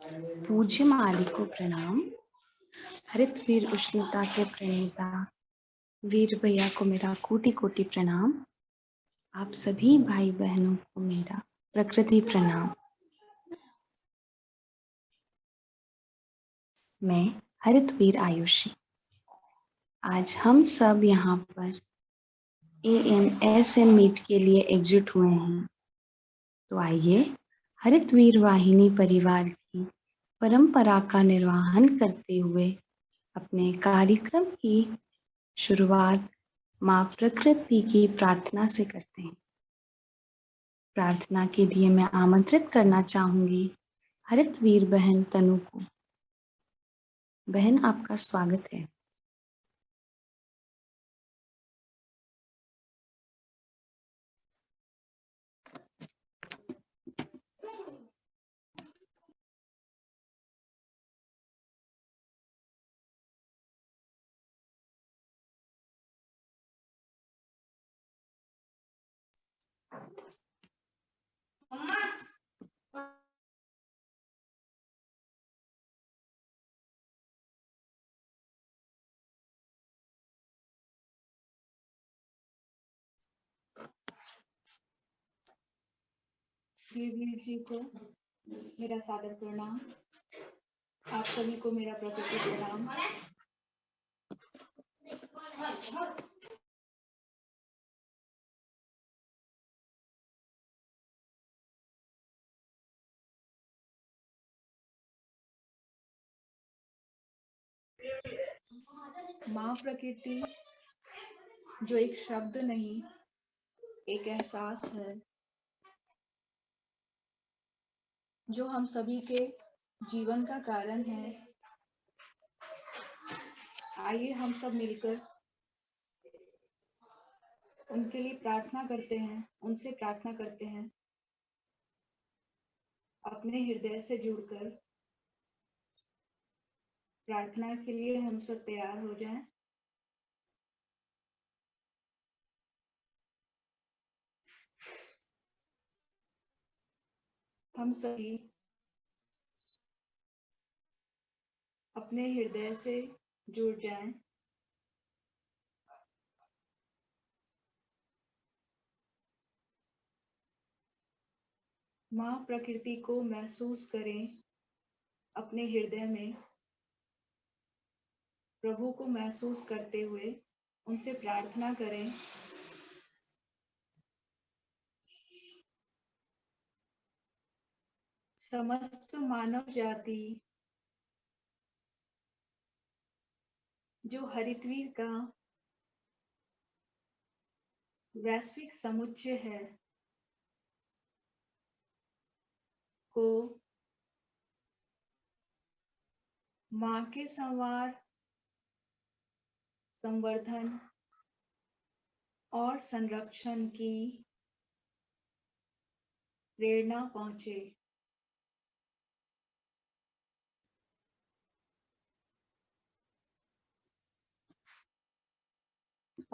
पूज्य माली को प्रणाम। हरित वीर उष्णता के प्रणेता वीर भैया को मेरा कोटि कोटि प्रणाम। आप सभी भाई बहनों को मेरा प्रकृति प्रणाम। मैं हरित वीर आयुषी। आज हम सब यहाँ पर AMSM मीट के लिए एकजुट हुए हैं। तो आइए हरित वीर वाहिनी परिवार की परंपरा का निर्वहन करते हुए अपने कार्यक्रम की शुरुआत माँ प्रकृति की प्रार्थना से करते हैं। प्रार्थना के लिए मैं आमंत्रित करना चाहूंगी हरित वीर बहन तनु को। बहन, आपका स्वागत है। वीर जी को मेरा सादर प्रणाम। आप सभी को मेरा प्रकृति प्रणाम। माँ प्रकृति जो एक शब्द नहीं, एक एहसास है जो हम सभी के जीवन का कारण है। आइए हम सब मिलकर उनके लिए प्रार्थना करते हैं, उनसे प्रार्थना करते हैं। अपने हृदय से जुड़कर प्रार्थना के लिए हम सब तैयार हो जाएं। हम सभी अपने हृदय से जुड़ जाएं। माँ प्रकृति को महसूस करें अपने हृदय में। प्रभु को महसूस करते हुए उनसे प्रार्थना करें। समस्त मानव जाति जो हरितवीर का वैश्विक समुच्चय है को माँ के संवार, संवर्धन और संरक्षण की प्रेरणा पहुंचे।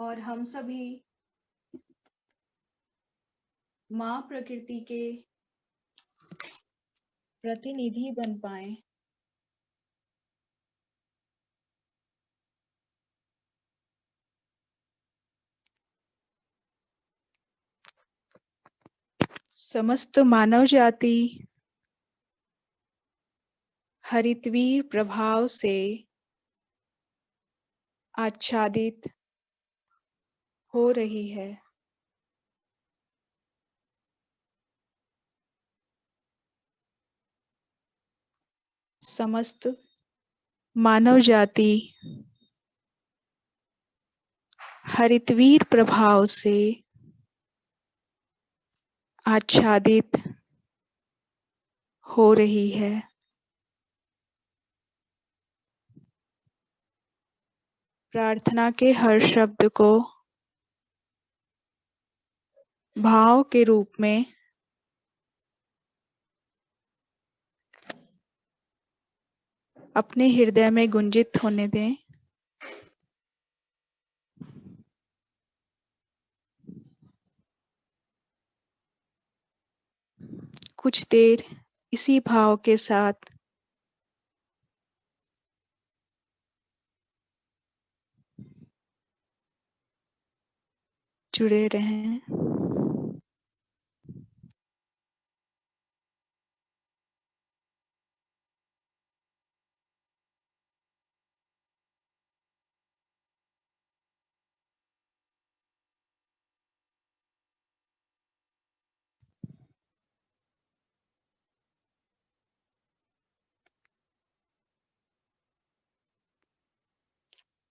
और हम सभी माँ प्रकृति के प्रतिनिधि बन पाए। समस्त मानव जाति हरितवीर प्रभाव से आच्छादित हो रही है। समस्त मानव जाति हरितवीर प्रभाव से आच्छादित हो रही है। प्रार्थना के हर शब्द को भाव के रूप में अपने हृदय में गुंजित होने दें। कुछ देर इसी भाव के साथ जुड़े रहें।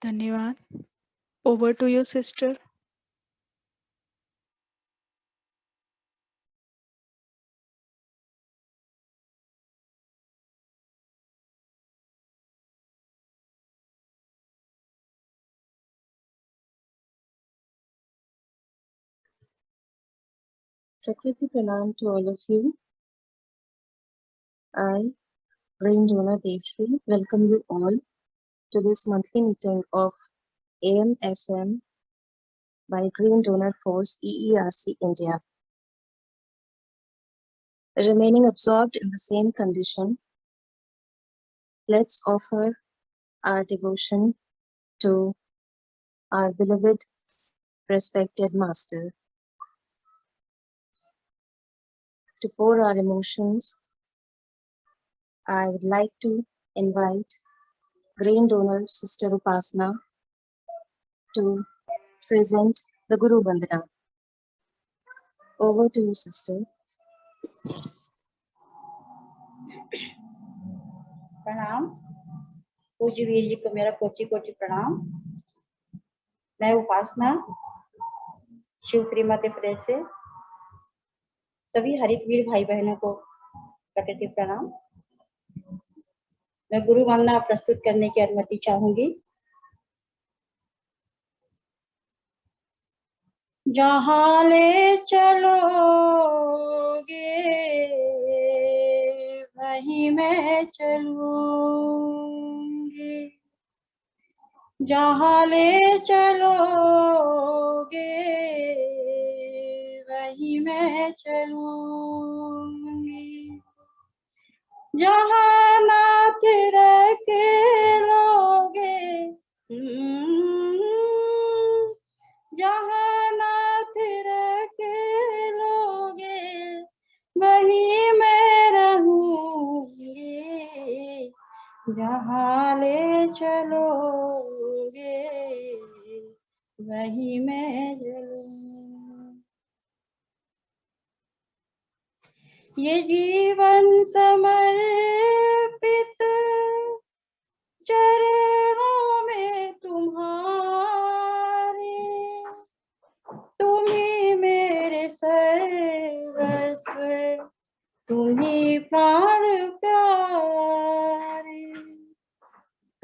धन्यवाद। Over to you sister. Prakriti Pranam to all of you. I, Brain Donor Devshri, welcome you all to this monthly meeting of AMSM by Green Donor Force EERC India. Remaining absorbed in the same condition, let's offer our devotion to our beloved, respected Master. To pour our emotions, I would like to invite Green Donor Sister Upasana to present the Guru Vandana. Over to you, sister. प्रणाम। पूज्य वीर जी को मेरा कोटि कोटि प्रणाम। मैं उपासना शिवपुरी मध्य प्रदेश से सभी हरित वीर भाई बहनों को प्रकृति प्रणाम। मैं गुरु वंदना प्रस्तुत करने की अनुमति चाहूंगी। जहाँ ले चलोगे वहीं मैं चलूंगी, जहाँ ले चलोगे वहीं मैं चलूंगी, जहाँ नाथ रख लोगे जहाँ नाथ रख लोगे वहीं मैं रहूंगी, जहाँ ले चलोगे वहीं मैं चलूंगी। ये जीवन समर्पित चरणों में तुम्हारे, तुम ही मेरे सर्वस्व, तुम ही प्राण प्यारे,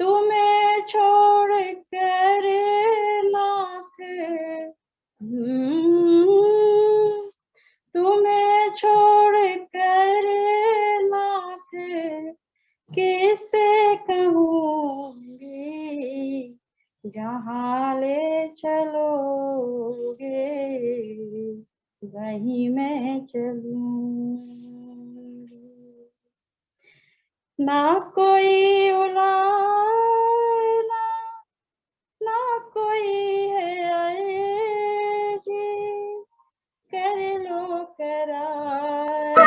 तुम्हें छोड़ कर नाथ तुम्हें छोड़ कर नाथ किसे कहूँगी, जहाँ ले चलोगे वहीं मैं चलूँगी। ना कोई उलाना ना कोई है अर्जी, कर लो करार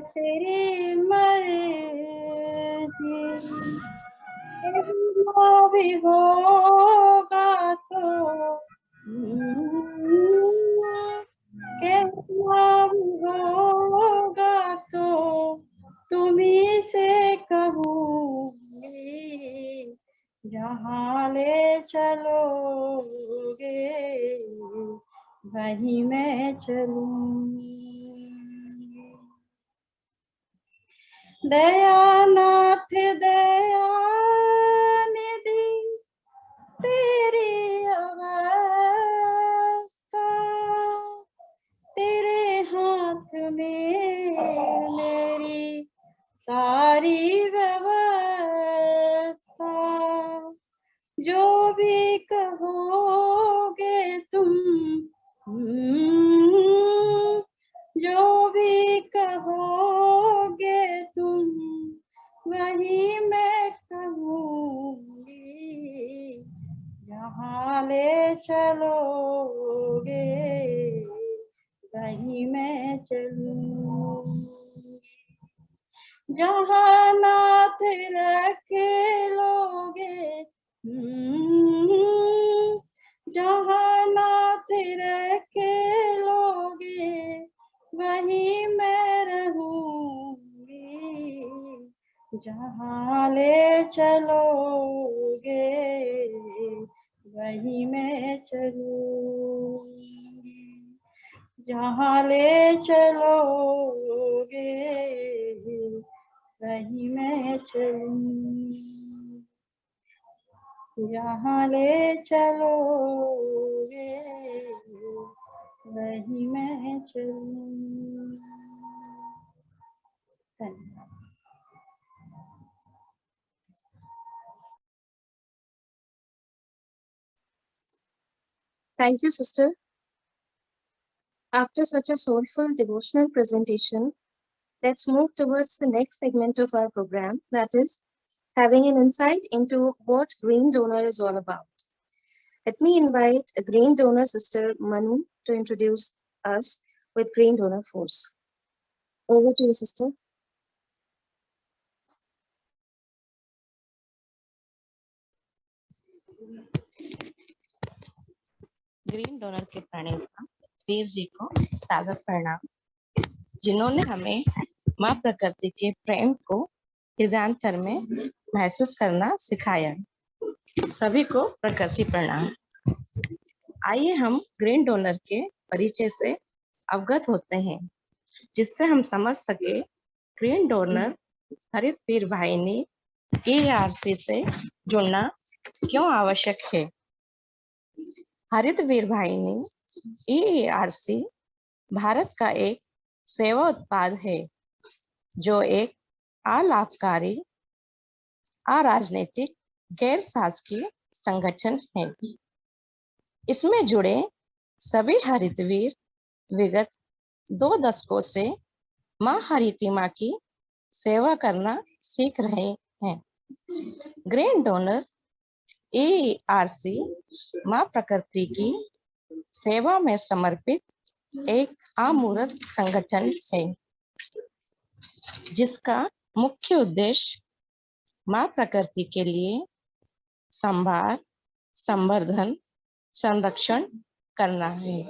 तेरी मर्जी, कहना भी होगा तो कहना भी होगा तो तुम्ही से कहूँगी, जहाँ ले चलोगे वहीं मैं चलूँगी। दयानाथ दया निधि तेरी अवस्था, तेरे हाथ में मेरी सारी व्यवस्था, जो भी कहोगे तुम जो भी कहोगे तुम वही मैं ले चलोगे वहीं मैं चलूंगी, जहाँ नाथ रख लोगे, जहाँ नाथ रख लोगे वहीं मैं रहूंगी, जहाँ ले चलोगे वहीं मैं चलूंगी, जहाँ ले चलोगे वहीं मैं चलूंगी, जहाँ ले चलोगे वहीं मैं चलूंगी। धन्यवाद। Thank you, sister. After such a soulful devotional presentation, let's move towards the next segment of our program, that is, having an insight into what Green Donor is all about. Let me invite a Green Donor sister, Manu, to introduce us with Green Donor Force. Over to you, sister. Green donor के प्रणेता वीर जी को सादर प्रणाम, जिन्होंने हमें माँ प्रकृति के प्रेम को हृदयांतर में महसूस करना सिखाया। सभी को प्रकृति प्रणाम। आइए हम ग्रीन डोनर के परिचय से अवगत होते हैं, जिससे हम समझ सके ग्रीन डोनर हरित वीर वाहिनी EARC से जुड़ना क्यों आवश्यक है। हरित वीर वाहिनी EARC भारत का एक सेवा उत्पाद है, जो एक अलाभकारी, अराजनीतिक, गैर शासकीय संगठन है। इसमें जुड़े सभी हरितवीर विगत 2 दशकों से माँ हरिती माँ की सेवा करना सीख रहे हैं। ग्रीन डोनर EARC माँ प्रकृति की सेवा में समर्पित एक अमूर्त संगठन है, जिसका मुख्य उद्देश्य माँ प्रकृति के लिए संभाल, संवर्धन, संरक्षण करना है।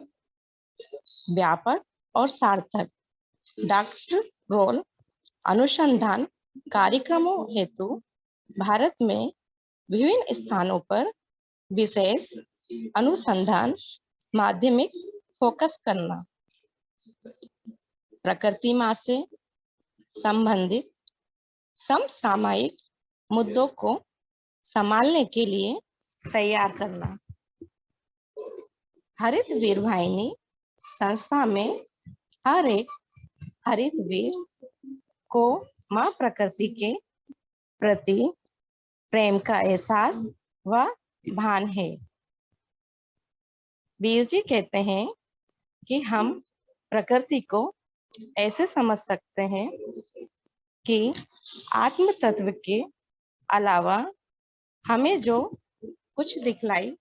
व्यापक और सार्थक डॉक्टर रोल अनुसंधान कार्यक्रमों हेतु भारत में विभिन्न स्थानों पर विशेष अनुसंधान माध्यमिक फोकस करना, प्रकृति माँ से संबंधित समसामयिक मुद्दों को संभालने के लिए तैयार करना। हरित वीर वाहिनी संस्था में हर एक हरित वीर को माँ प्रकृति के प्रति प्रेम का एहसास व भान है। वीर जी कहते हैं कि हम प्रकृति को ऐसे समझ सकते हैं कि आत्म तत्व के अलावा हमें जो कुछ दिखलाई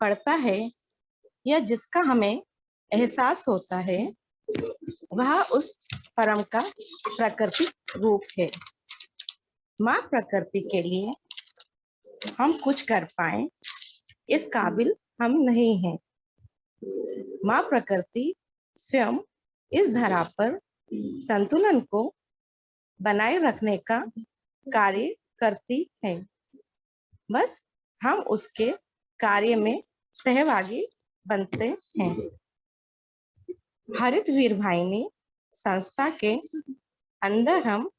पड़ता है या जिसका हमें एहसास होता है, वह उस परम का प्राकृतिक रूप है। माँ प्रकृति के लिए हम कुछ कर पाए इस काबिल हम नहीं हैं। माँ प्रकृति स्वयं इस धरा पर संतुलन को बनाए रखने का कार्य करती है, बस हम उसके कार्य में सहभागी बनते हैं। हरित वीर वाहिनी संस्था के अंदर हम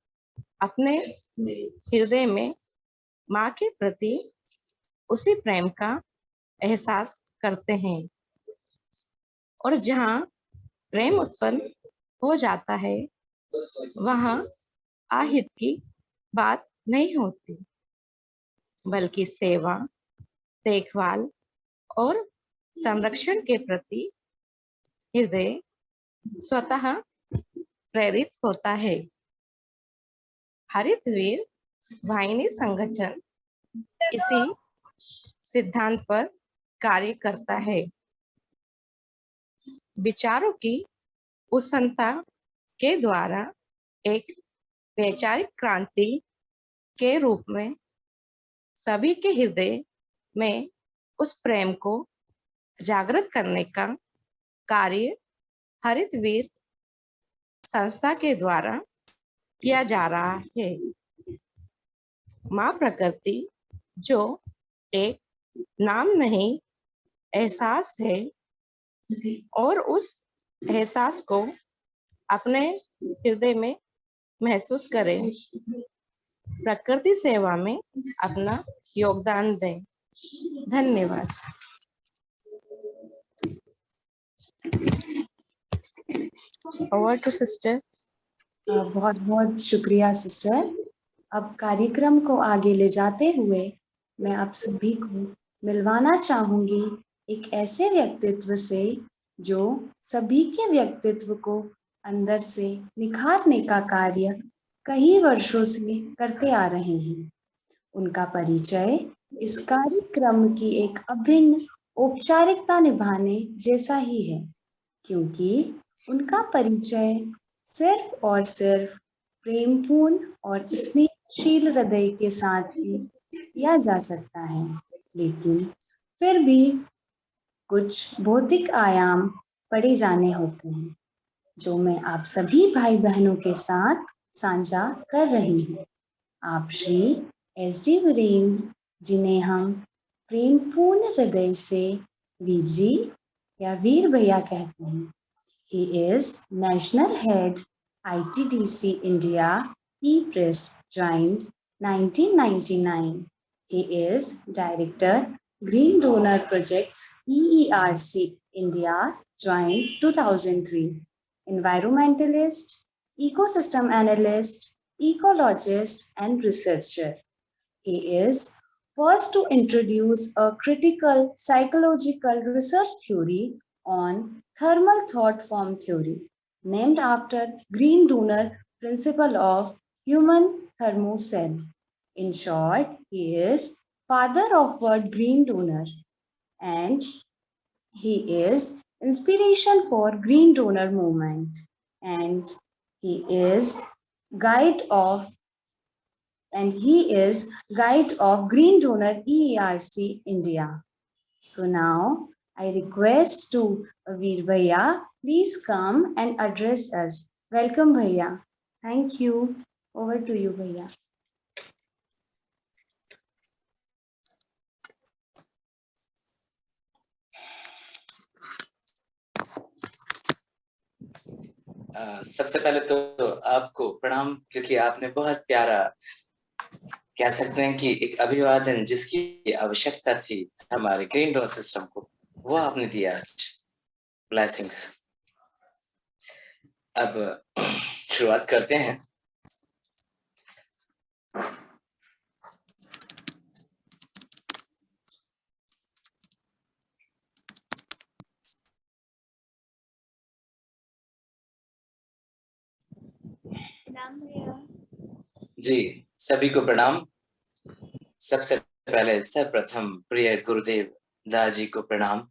अपने हृदय में माँ के प्रति उसी प्रेम का एहसास करते हैं, और जहाँ प्रेम उत्पन्न हो जाता है, वहाँ अहित की बात नहीं होती, बल्कि सेवा, देखभाल और संरक्षण के प्रति हृदय स्वतः प्रेरित होता है। हरित वीर वाहिनी संगठन इसी सिद्धांत पर कार्य करता है। विचारों की उष्णता के द्वारा एक वैचारिक क्रांति के रूप में सभी के हृदय में उस प्रेम को जागृत करने का कार्य हरितवीर संस्था के द्वारा किया जा रहा है। माँ प्रकृति जो एक नाम नहीं एहसास है और उस एहसास को अपने हृदय में महसूस करें, प्रकृति सेवा में अपना योगदान दें। धन्यवाद। Over to sister. बहुत बहुत शुक्रिया सिस्टर। अब कार्यक्रम को आगे ले जाते हुए मैं आप सभी को मिलवाना चाहूंगी एक ऐसे व्यक्तित्व से जो सभी के व्यक्तित्व को अंदर से निखारने का कार्य कई वर्षों से करते आ रहे हैं। उनका परिचय इस कार्यक्रम की एक अभिन्न औपचारिकता निभाने जैसा ही है, क्योंकि उनका परिचय सिर्फ और सिर्फ प्रेमपूर्ण और स्नेहशील हृदय के साथ ही किया जा सकता है, लेकिन फिर भी कुछ भौतिक आयाम पड़े जाने होते हैं जो मैं आप सभी भाई बहनों के साथ साझा कर रही हूँ। आप श्री SD वीरेंद्र, जिन्हें हम प्रेमपूर्ण हृदय से वीर जी या वीर भैया कहते हैं। He is National Head ITDC India E-Press, joined 1999. He is Director Green Donor Projects EERC India, joined 2003. Environmentalist, ecosystem analyst, ecologist and researcher. He is first to introduce a critical psychological research theory on thermal thought form theory, named after green donor principle of human thermocell. In short, he is father of word green donor, and he is inspiration for green donor movement, and he is guide of Green Donor EERC India. So now I request to Veer Bhaiya, please come and address us. Welcome Bhaiya. Thank you. Over to you Bhaiya. सबसे पहले तो आपको प्रणाम, क्योंकि आपने बहुत प्यारा, कह सकते हैं कि एक अभिवादन जिसकी आवश्यकता थी हमारे ग्रीन डोनर सिस्टम को, वो आपने दिया आज। ब्लेसिंग्स। अब शुरुआत करते हैं। जी, सभी को प्रणाम। सबसे पहले सर्वप्रथम प्रिय गुरुदेव दास जी को प्रणाम,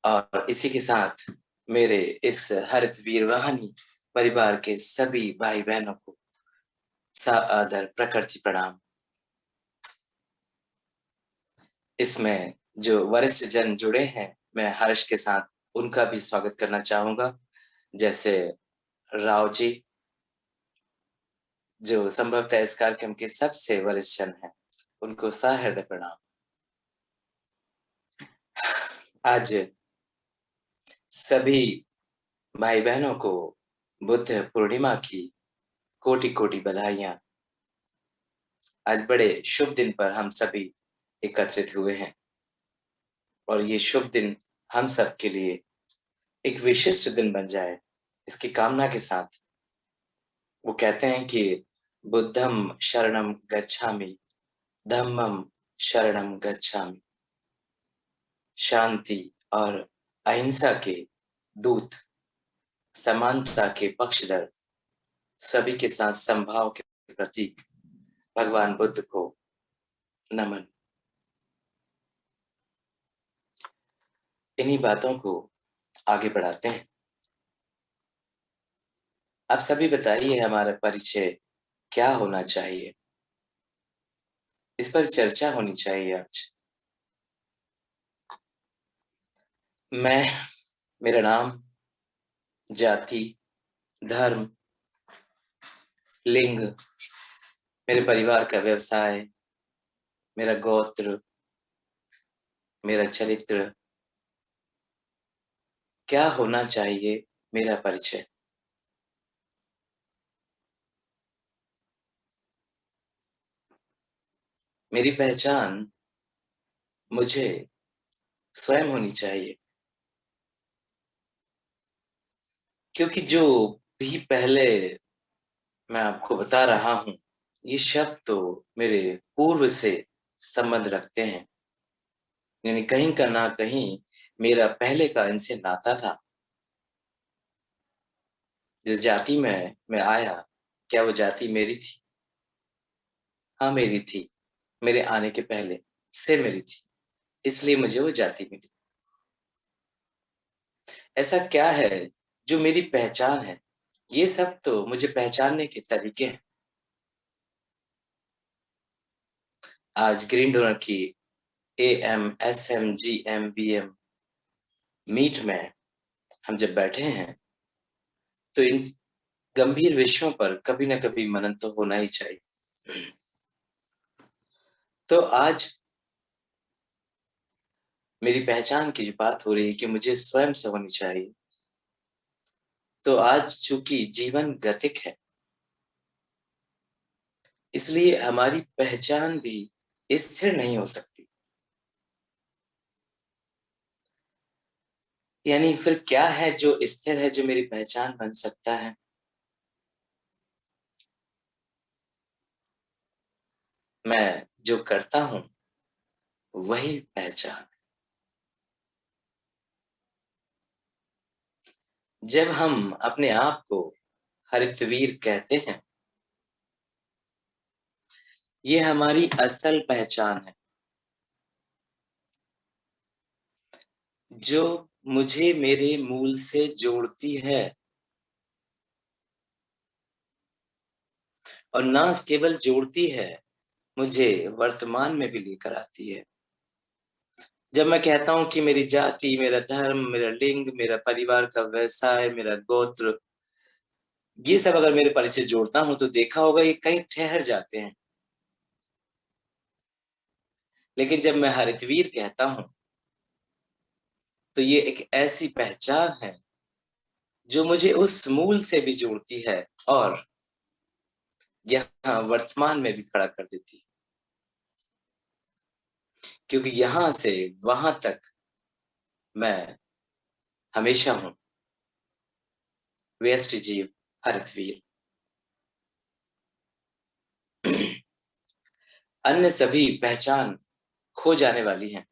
और इसी के साथ मेरे इस हरित वीर वाहिनी परिवार के सभी भाई बहनों को सादर प्रकृति प्रणाम। इसमें जो वरिष्ठ जन जुड़े हैं, मैं हर्ष के साथ उनका भी स्वागत करना चाहूंगा, जैसे राव जी, जो संभवतः इस कार्यक्रम के सबसे वरिष्ठ जन हैं, उनको सहृदय प्रणाम। आज सभी भाई बहनों को बुद्ध पूर्णिमा की कोटि कोटि बधाइयां। आज बड़े शुभ दिन पर हम सभी एकत्रित हुए हैं, और ये शुभ दिन हम सब के लिए एक विशिष्ट दिन बन जाए, इसकी कामना के साथ वो कहते हैं कि बुद्धम शरणम गच्छामि, धम्मम शरणम गच्छामि। शांति और अहिंसा के दूत, समानता के पक्षधर, सभी के साथ समभाव के प्रतीक भगवान बुद्ध को नमन। इन्हीं बातों को आगे बढ़ाते हैं। आप सभी बताइए हमारा परिचय क्या होना चाहिए, इस पर चर्चा होनी चाहिए आज। मेरा नाम, जाति, धर्म, लिंग, मेरे परिवार का व्यवसाय, मेरा गोत्र, मेरा चरित्र, क्या होना चाहिए मेरा परिचय। मेरी पहचान मुझे स्वयं होनी चाहिए, क्योंकि जो भी पहले मैं आपको बता रहा हूं, ये शब्द तो मेरे पूर्व से संबंध रखते हैं, यानी कहीं का ना कहीं मेरा पहले का इनसे नाता था। जिस जाति में मैं आया, क्या वो जाति मेरी थी? हाँ, मेरी थी। मेरे आने के पहले से मेरी थी, इसलिए मुझे वो जाति मिली। ऐसा क्या है जो मेरी पहचान है? ये सब तो मुझे पहचानने के तरीके हैं। आज ग्रीन डोनर की AM, SM, GM, BM meet में हम जब बैठे हैं, तो इन गंभीर विषयों पर कभी ना कभी मनन तो होना ही चाहिए। तो आज मेरी पहचान की जो बात हो रही है कि मुझे स्वयं से होनी चाहिए, तो आज चूंकि जीवन गतिक है, इसलिए हमारी पहचान भी स्थिर नहीं हो सकती। यानी फिर क्या है जो स्थिर है, जो मेरी पहचान बन सकता है? मैं जो करता हूं वही पहचान। जब हम अपने आप को हरितवीर कहते हैं, ये हमारी असल पहचान है, जो मुझे मेरे मूल से जोड़ती है और ना केवल जोड़ती है, मुझे वर्तमान में भी लेकर आती है। जब मैं कहता हूं कि मेरी जाति, मेरा धर्म, मेरा लिंग, मेरा परिवार का व्यवसाय, मेरा गोत्र, ये सब अगर मेरे परिचय जोड़ता हूं तो देखा होगा ये कहीं ठहर जाते हैं। लेकिन जब मैं हरितवीर कहता हूं तो ये एक ऐसी पहचान है जो मुझे उस मूल से भी जोड़ती है और यहाँ वर्तमान में भी खड़ा कर देती है, क्योंकि यहां से वहां तक मैं हमेशा हूं व्यष्टि जीव हरितवीर। अन्य सभी पहचान खो जाने वाली हैं।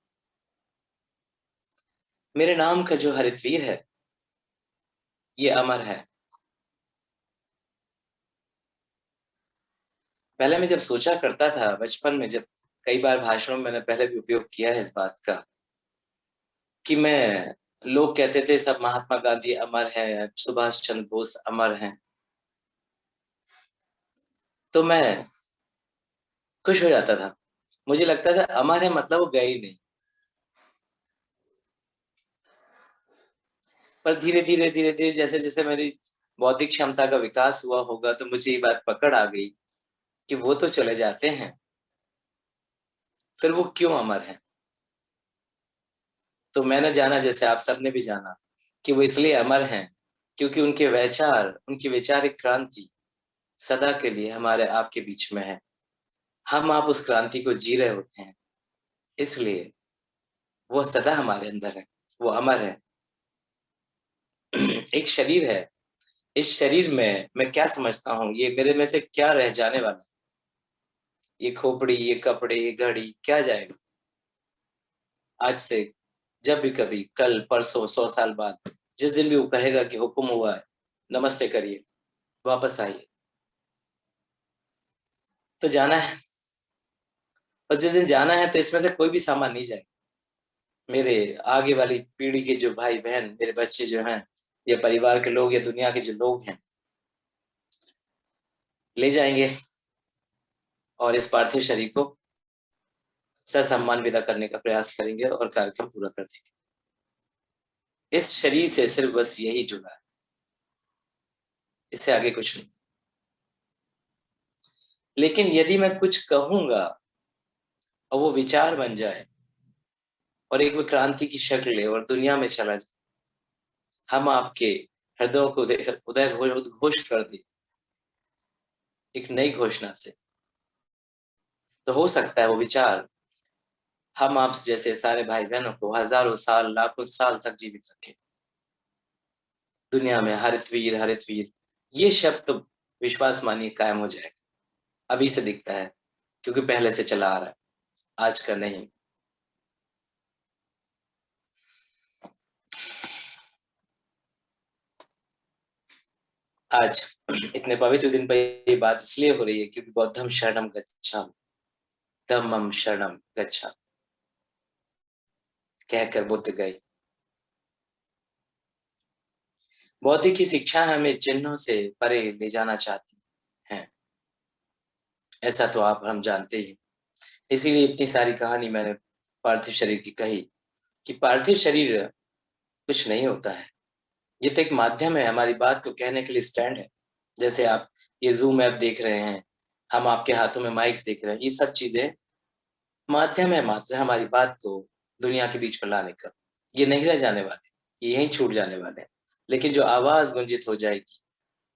मेरे नाम का जो हरितवीर है ये अमर है। पहले मैं जब सोचा करता था बचपन में, जब कई बार भाषणों में मैंने पहले भी उपयोग किया है इस बात का, कि मैं, लोग कहते थे सब महात्मा गांधी अमर है, सुभाष चंद्र बोस अमर हैं, तो मैं खुश हो जाता था। मुझे लगता था अमर है मतलब वो गए ही नहीं। पर धीरे धीरे धीरे धीरे जैसे जैसे मेरी बौद्धिक क्षमता का विकास हुआ होगा, तो मुझे ये बात पकड़ आ गई कि वो तो चले जाते हैं, फिर वो क्यों अमर है? तो मैंने जाना, जैसे आप सबने भी जाना, कि वो इसलिए अमर हैं क्योंकि उनके विचार, उनकी वैचारिक क्रांति सदा के लिए हमारे आपके बीच में है। हम आप उस क्रांति को जी रहे होते हैं, इसलिए वो सदा हमारे अंदर है, वो अमर है। एक शरीर है, इस शरीर में मैं क्या समझता हूँ, ये मेरे में से क्या रह जाने वाला है? ये खोपड़ी, ये कपड़े, ये घड़ी क्या जाएगा? आज से जब भी कभी, कल, परसों, 100 साल बाद, जिस दिन भी वो कहेगा कि हुक्म हुआ है, नमस्ते करिए, वापस आइए, तो जाना है। और जिस दिन जाना है तो इसमें से कोई भी सामान नहीं जाएगा। मेरे आगे वाली पीढ़ी के जो भाई बहन, मेरे बच्चे जो हैं, या परिवार के लोग, या दुनिया के जो लोग हैं, ले जाएंगे और इस पार्थिव शरीर को ससम्मान विदा करने का प्रयास करेंगे और कार्यक्रम पूरा कर देंगे। इस शरीर से सिर्फ बस यही जुड़ा है, इससे आगे कुछ नहीं। लेकिन यदि मैं कुछ कहूंगा और वो विचार बन जाए और एक वो क्रांति की शक्ल ले और दुनिया में चला जाए, हम आपके हृदयों को उद्घोष कर दे एक नई घोषणा से, तो हो सकता है वो विचार हम आप जैसे सारे भाई बहनों को हजारों साल, लाखों साल तक जीवित रखे। दुनिया में हरितवीर हरितवीर ये शब्द तो विश्वास मानिए कायम हो जाएगा। अभी से दिखता है क्योंकि पहले से चला आ रहा है, आज का नहीं। आज इतने पवित्र दिन पर ये बात इसलिए हो रही है क्योंकि बौद्धम शरणम गच्छामि, धम्मम शरणम गच्छामि कहकर बुद्ध गए। बौद्ध की शिक्षा हमें चिन्हों से परे ले जाना चाहती है, ऐसा तो आप हम जानते ही। इसीलिए इतनी सारी कहानी मैंने पार्थिव शरीर की कही कि पार्थिव शरीर कुछ नहीं होता है, ये तो एक माध्यम है हमारी बात को कहने के लिए, स्टैंड है। जैसे आप ये जूम ऐप देख रहे हैं, हम आपके हाथों में माइक्स देख रहे हैं, ये सब चीजें माध्यम है मात्र हमारी बात को दुनिया के बीच में लाने का। ये नहीं रह जाने वाले, ये यहीं छूट जाने वाले हैं, लेकिन जो आवाज गुंजित हो जाएगी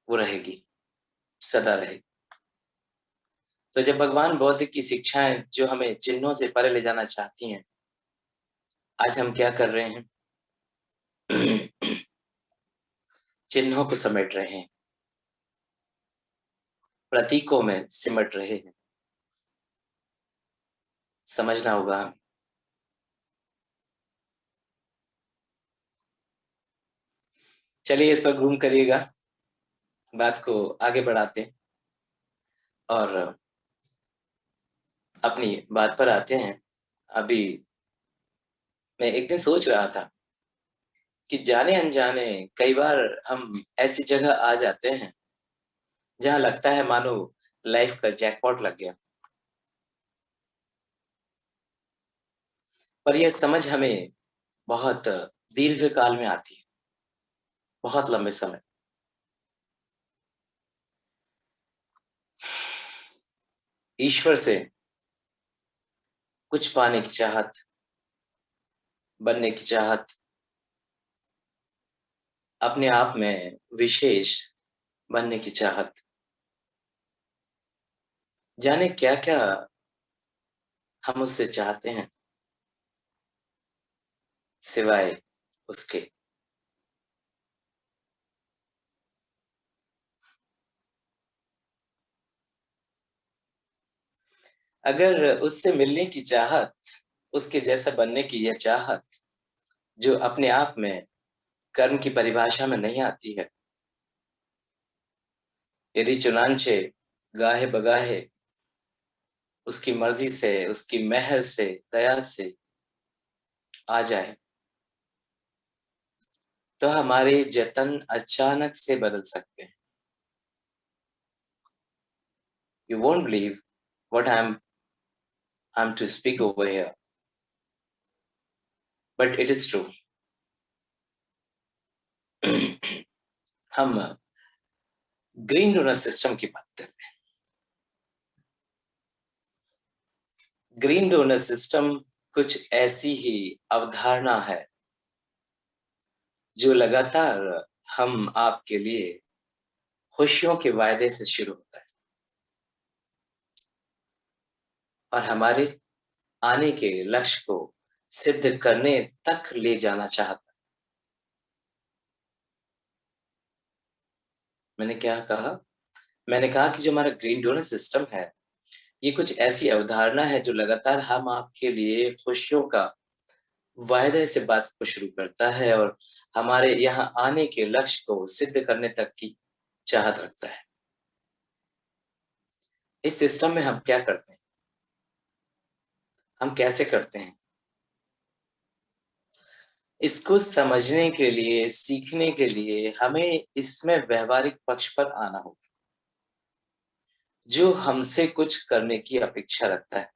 वो रहेगी, सदा रहेगी। तो जब भगवान बौद्ध की शिक्षाएं जो हमें चिन्हों से परे ले जाना चाहती हैं, आज हम क्या कर रहे हैं? चिन्हों को समेट रहे हैं, प्रतीकों में सिमट रहे हैं। समझना होगा हमें। चलिए इस पर घूम करिएगा, बात को आगे बढ़ाते हैं और अपनी बात पर आते हैं। अभी मैं एक दिन सोच रहा था कि जाने अनजाने कई बार हम ऐसी जगह आ जाते हैं जहां लगता है मानो लाइफ का जैकपॉट लग गया, पर यह समझ हमें बहुत दीर्घ काल में आती है, बहुत लंबे समय। ईश्वर से कुछ पाने की चाहत, बनने की चाहत, अपने आप में विशेष बनने की चाहत, जाने क्या क्या हम उससे चाहते हैं सिवाय उसके। अगर उससे मिलने की चाहत, उसके जैसा बनने की यह चाहत जो अपने आप में कर्म की परिभाषा में नहीं आती है, यदि चुनांचे गाहे बगाहे उसकी मर्जी से, उसकी मेहर से, दया से आ जाए, तो हमारे जतन अचानक से बदल सकते हैं। You won't believe what I'm to speak over here, but it is true. हम ग्रीन डोनर सिस्टम की बात कर रहे हैं। ग्रीन डोनर सिस्टम कुछ ऐसी ही अवधारणा है जो लगातार हम आपके लिए खुशियों के वायदे से शुरू होता है और हमारे आने के लक्ष्य को सिद्ध करने तक ले जाना चाहता है। मैंने क्या कहा? मैंने कहा कि जो हमारा ग्रीन डोनर सिस्टम है, ये कुछ ऐसी अवधारणा है जो लगातार हम आपके लिए खुशियों का वायदे से बात को शुरू करता है और हमारे यहाँ आने के लक्ष्य को सिद्ध करने तक की चाहत रखता है। इस सिस्टम में हम क्या करते हैं, हम कैसे करते हैं? इसको समझने के लिए, सीखने के लिए हमें इसमें व्यवहारिक पक्ष पर आना होगा, जो हमसे कुछ करने की अपेक्षा रखता है।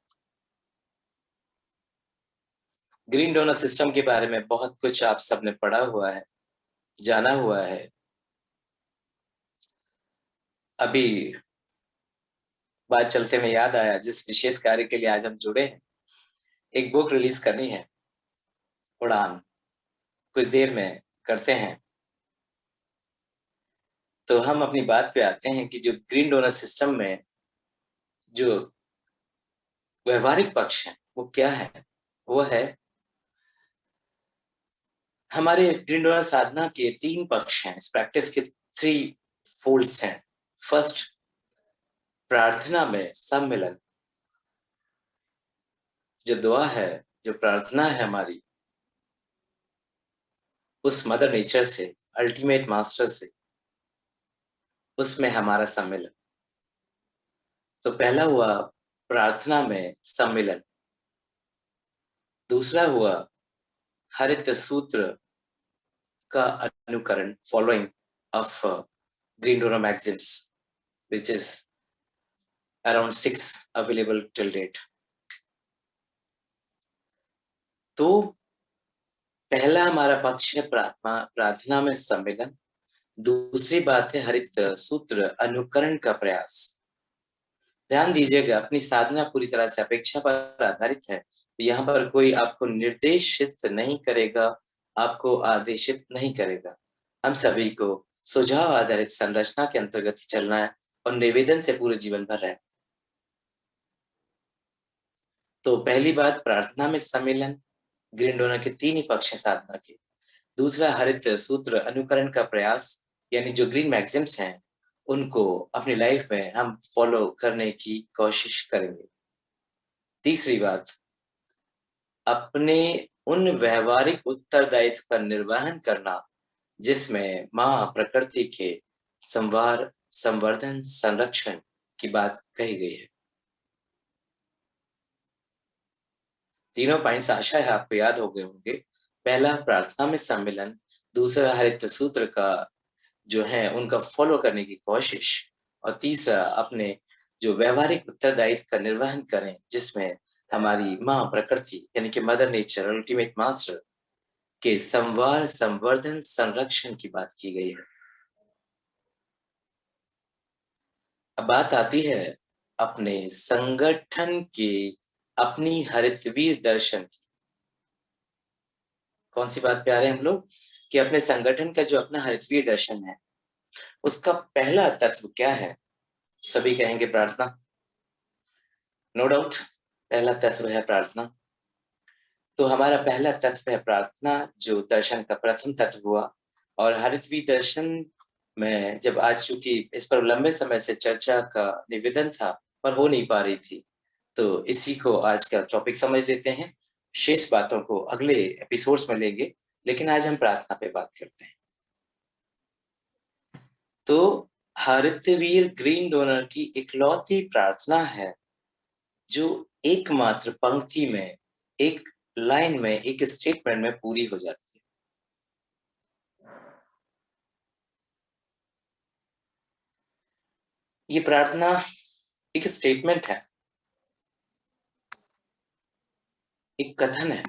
ग्रीन डोनर सिस्टम के बारे में बहुत कुछ आप सबने पढ़ा हुआ है, जाना हुआ है। अभी बात चलते में याद आया, जिस विशेष कार्य के लिए आज हम जुड़े हैं, एक बुक रिलीज करनी है, उड़ान, कुछ देर में करते हैं। तो हम अपनी बात पे आते हैं कि जो ग्रीन डोनर सिस्टम में जो व्यवहारिक पक्ष है वो क्या है। वो है हमारे ग्रीन डोनर साधना के 3 पक्ष हैं, इस प्रैक्टिस के 3 फोल्ड्स हैं। फर्स्ट, प्रार्थना में सम्मिलन, जो दुआ है, जो प्रार्थना है हमारी, उस मदर नेचर से, अल्टीमेट मास्टर से, उसमें हमारा सम्मिलन। तो पहला हुआ प्रार्थना में सम्मिलन। दूसरा हुआ हरित सूत्र का अनुकरण, following of green donor magazines, which is around 6 available till date. तो पहला हमारा पक्ष है प्रार्थना में सम्मिलन। दूसरी बात है हरित सूत्र अनुकरण का प्रयास। ध्यान दीजिएगा, अपनी साधना पूरी तरह से अपेक्षा पर आधारित है, तो यहाँ पर कोई आपको निर्देशित नहीं करेगा, आपको आदेशित नहीं करेगा। हम सभी को सुझाव आधारित संरचना के अंतर्गत चलना है और निवेदन से पूरे जीवन भर है। तो पहली बात, प्रार्थना में सम्मिलन, ग्रीन डोनर के 3 ही पक्ष हैं साधना के। दूसरा, हरित सूत्र अनुकरण का प्रयास, यानी जो ग्रीन मैगजीम्स हैं उनको अपनी लाइफ में हम फॉलो करने की कोशिश करेंगे। तीसरी बात, अपने उन व्यवहारिक उत्तरदायित्व का निर्वहन करना जिसमें मां प्रकृति के संवार, संवर्धन, संरक्षण की बात कही गई है। तीनों पॉइंट्स आशा है आपको याद हो गए होंगे। पहला, प्रार्थना में सम्मिलन। दूसरा, हरित सूत्र का जो है उनका फॉलो करने की कोशिश। और तीसरा, अपने जो व्यवहारिक उत्तरदायित्व का निर्वहन करें जिसमें हमारी मां प्रकृति यानी कि मदर नेचर, अल्टीमेट मास्टर के संवार, संवर्धन, संरक्षण की बात की गई है। अब बात आती है अपने संगठन के, अपनी हरितवीर दर्शन की। कौन सी बात पे आ रहे हैं हम लोग कि अपने संगठन का जो अपना हरितवीर दर्शन है उसका पहला तत्व क्या है। सभी कहेंगे प्रार्थना। नो डाउट, पहला तत्व है प्रार्थना। तो हमारा पहला तत्व है प्रार्थना, जो दर्शन का प्रथम तत्व हुआ। और हरितवीर दर्शन में जब आज चूंकि इस पर लंबे समय से चर्चा का निवेदन था पर हो नहीं पा रही थी, तो इसी को आज का टॉपिक समझ लेते हैं। शेष बातों को अगले एपिसोड्स में लेंगे, लेकिन आज हम प्रार्थना पे बात करते हैं। तो हरितवीर ग्रीन डोनर की इकलौती प्रार्थना है जो एकमात्र पंक्ति में, एक लाइन में, एक स्टेटमेंट में पूरी हो जाती है। ये प्रार्थना एक स्टेटमेंट है, एक कथन है।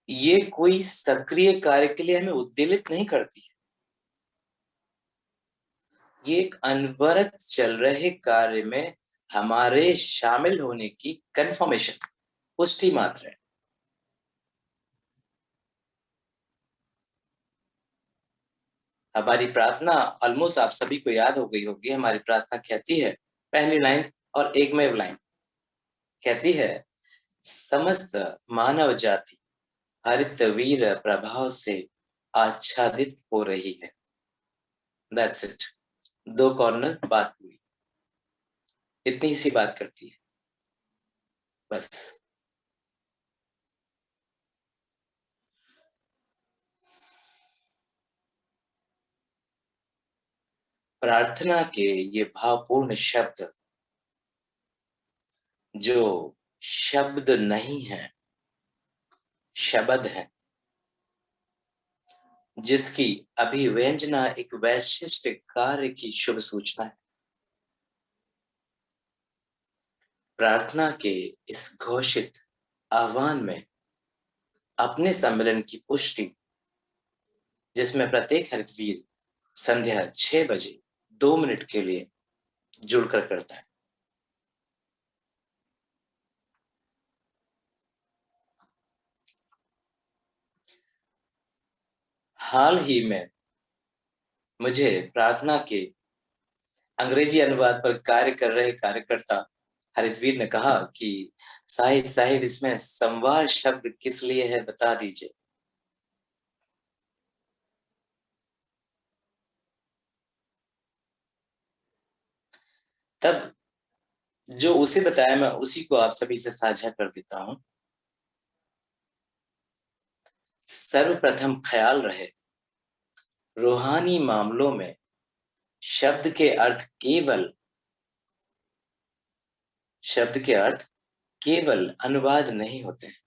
ये कोई सक्रिय कार्य के लिए हमें उद्वेलित नहीं करती है। ये एक अनवरत चल रहे कार्य में हमारे शामिल होने की कंफर्मेशन, पुष्टि मात्र है। हमारी प्रार्थना ऑलमोस्ट आप सभी को याद हो गई होगी। हमारी प्रार्थना कहती है, पहली लाइन और एकमेव लाइन कहती है, समस्त मानव जाति हरितवीर प्रभाव से आच्छादित हो रही है। That's it. 2 कॉर्नर बात हुई, इतनी सी बात करती है बस। प्रार्थना के ये भावपूर्ण शब्द जो शब्द नहीं है, शब्द हैं, जिसकी अभिव्यंजना एक वैशिष्ट कार्य की शुभ सूचना है। प्रार्थना के इस घोषित आह्वान में अपने सम्मेलन की पुष्टि, जिसमें प्रत्येक हरितवीर संध्या 6 बजे 2 मिनट के लिए जुड़कर करता है। हाल ही में मुझे प्रार्थना के अंग्रेजी अनुवाद पर कार्य कर रहे कार्यकर्ता हरितवीर ने कहा कि साहिब इसमें संवार शब्द किस लिए है, बता दीजिए। तब जो उसे बताया मैं उसी को आप सभी से साझा कर देता हूं। सर्वप्रथम ख्याल रहे, रूहानी मामलों में शब्द के अर्थ केवल अनुवाद नहीं होते हैं,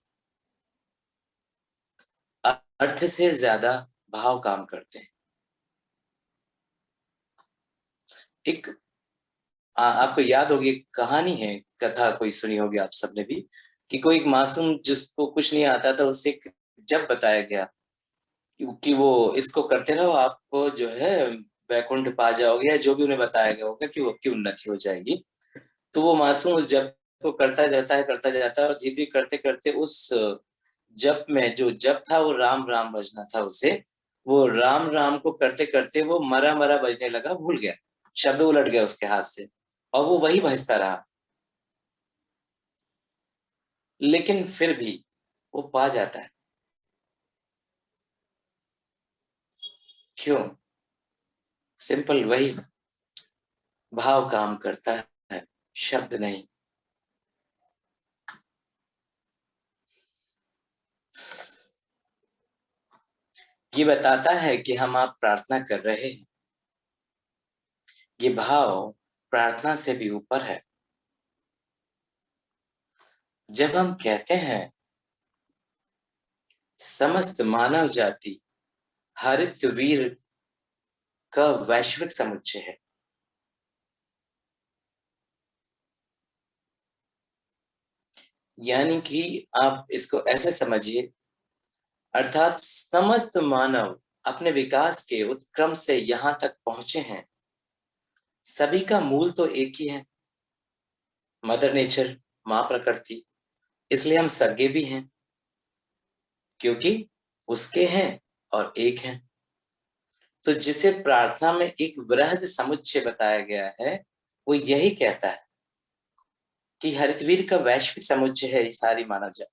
अर्थ से ज्यादा भाव काम करते हैं। एक आपको याद होगी, कहानी है, कथा कोई सुनी होगी आप सबने भी, कि कोई एक मासूम जिसको कुछ नहीं आता था, उससे जब बताया गया कि वो इसको करते रहो, आपको जो है वैकुंठ पा जाओगे, या जो भी उन्हें बताया गया होगा कि वो आपकी उन्नति हो जाएगी। तो वो मासूम उस जप को करता जाता है और धीरे करते करते उस जप में जो जप था वो राम राम बजना था उसे, वो राम राम को करते करते वो मरा मरा बजने लगा, भूल गया, शब्द उलट गया उसके हाथ से और वो वही भजता रहा। लेकिन फिर भी वो पा जाता है। क्यों? सिंपल, वही भाव काम करता है, शब्द नहीं। ये बताता है कि हम आप प्रार्थना कर रहे हैं, ये भाव प्रार्थना से भी ऊपर है। जब हम कहते हैं समस्त मानव जाति हरित वीर का वैश्विक समुच्चय है, यानी कि आप इसको ऐसे समझिए, अर्थात समस्त मानव अपने विकास के उत्क्रम से यहां तक पहुंचे हैं। सभी का मूल तो एक ही है, मदर नेचर, मां प्रकृति। इसलिए हम सगे भी हैं, क्योंकि उसके हैं और एक हैं। तो जिसे प्रार्थना में एक वृहद समुच्चय बताया गया है, वो यही कहता है कि हरितवीर का वैश्विक समुच्चय है ये सारी मानव जाति।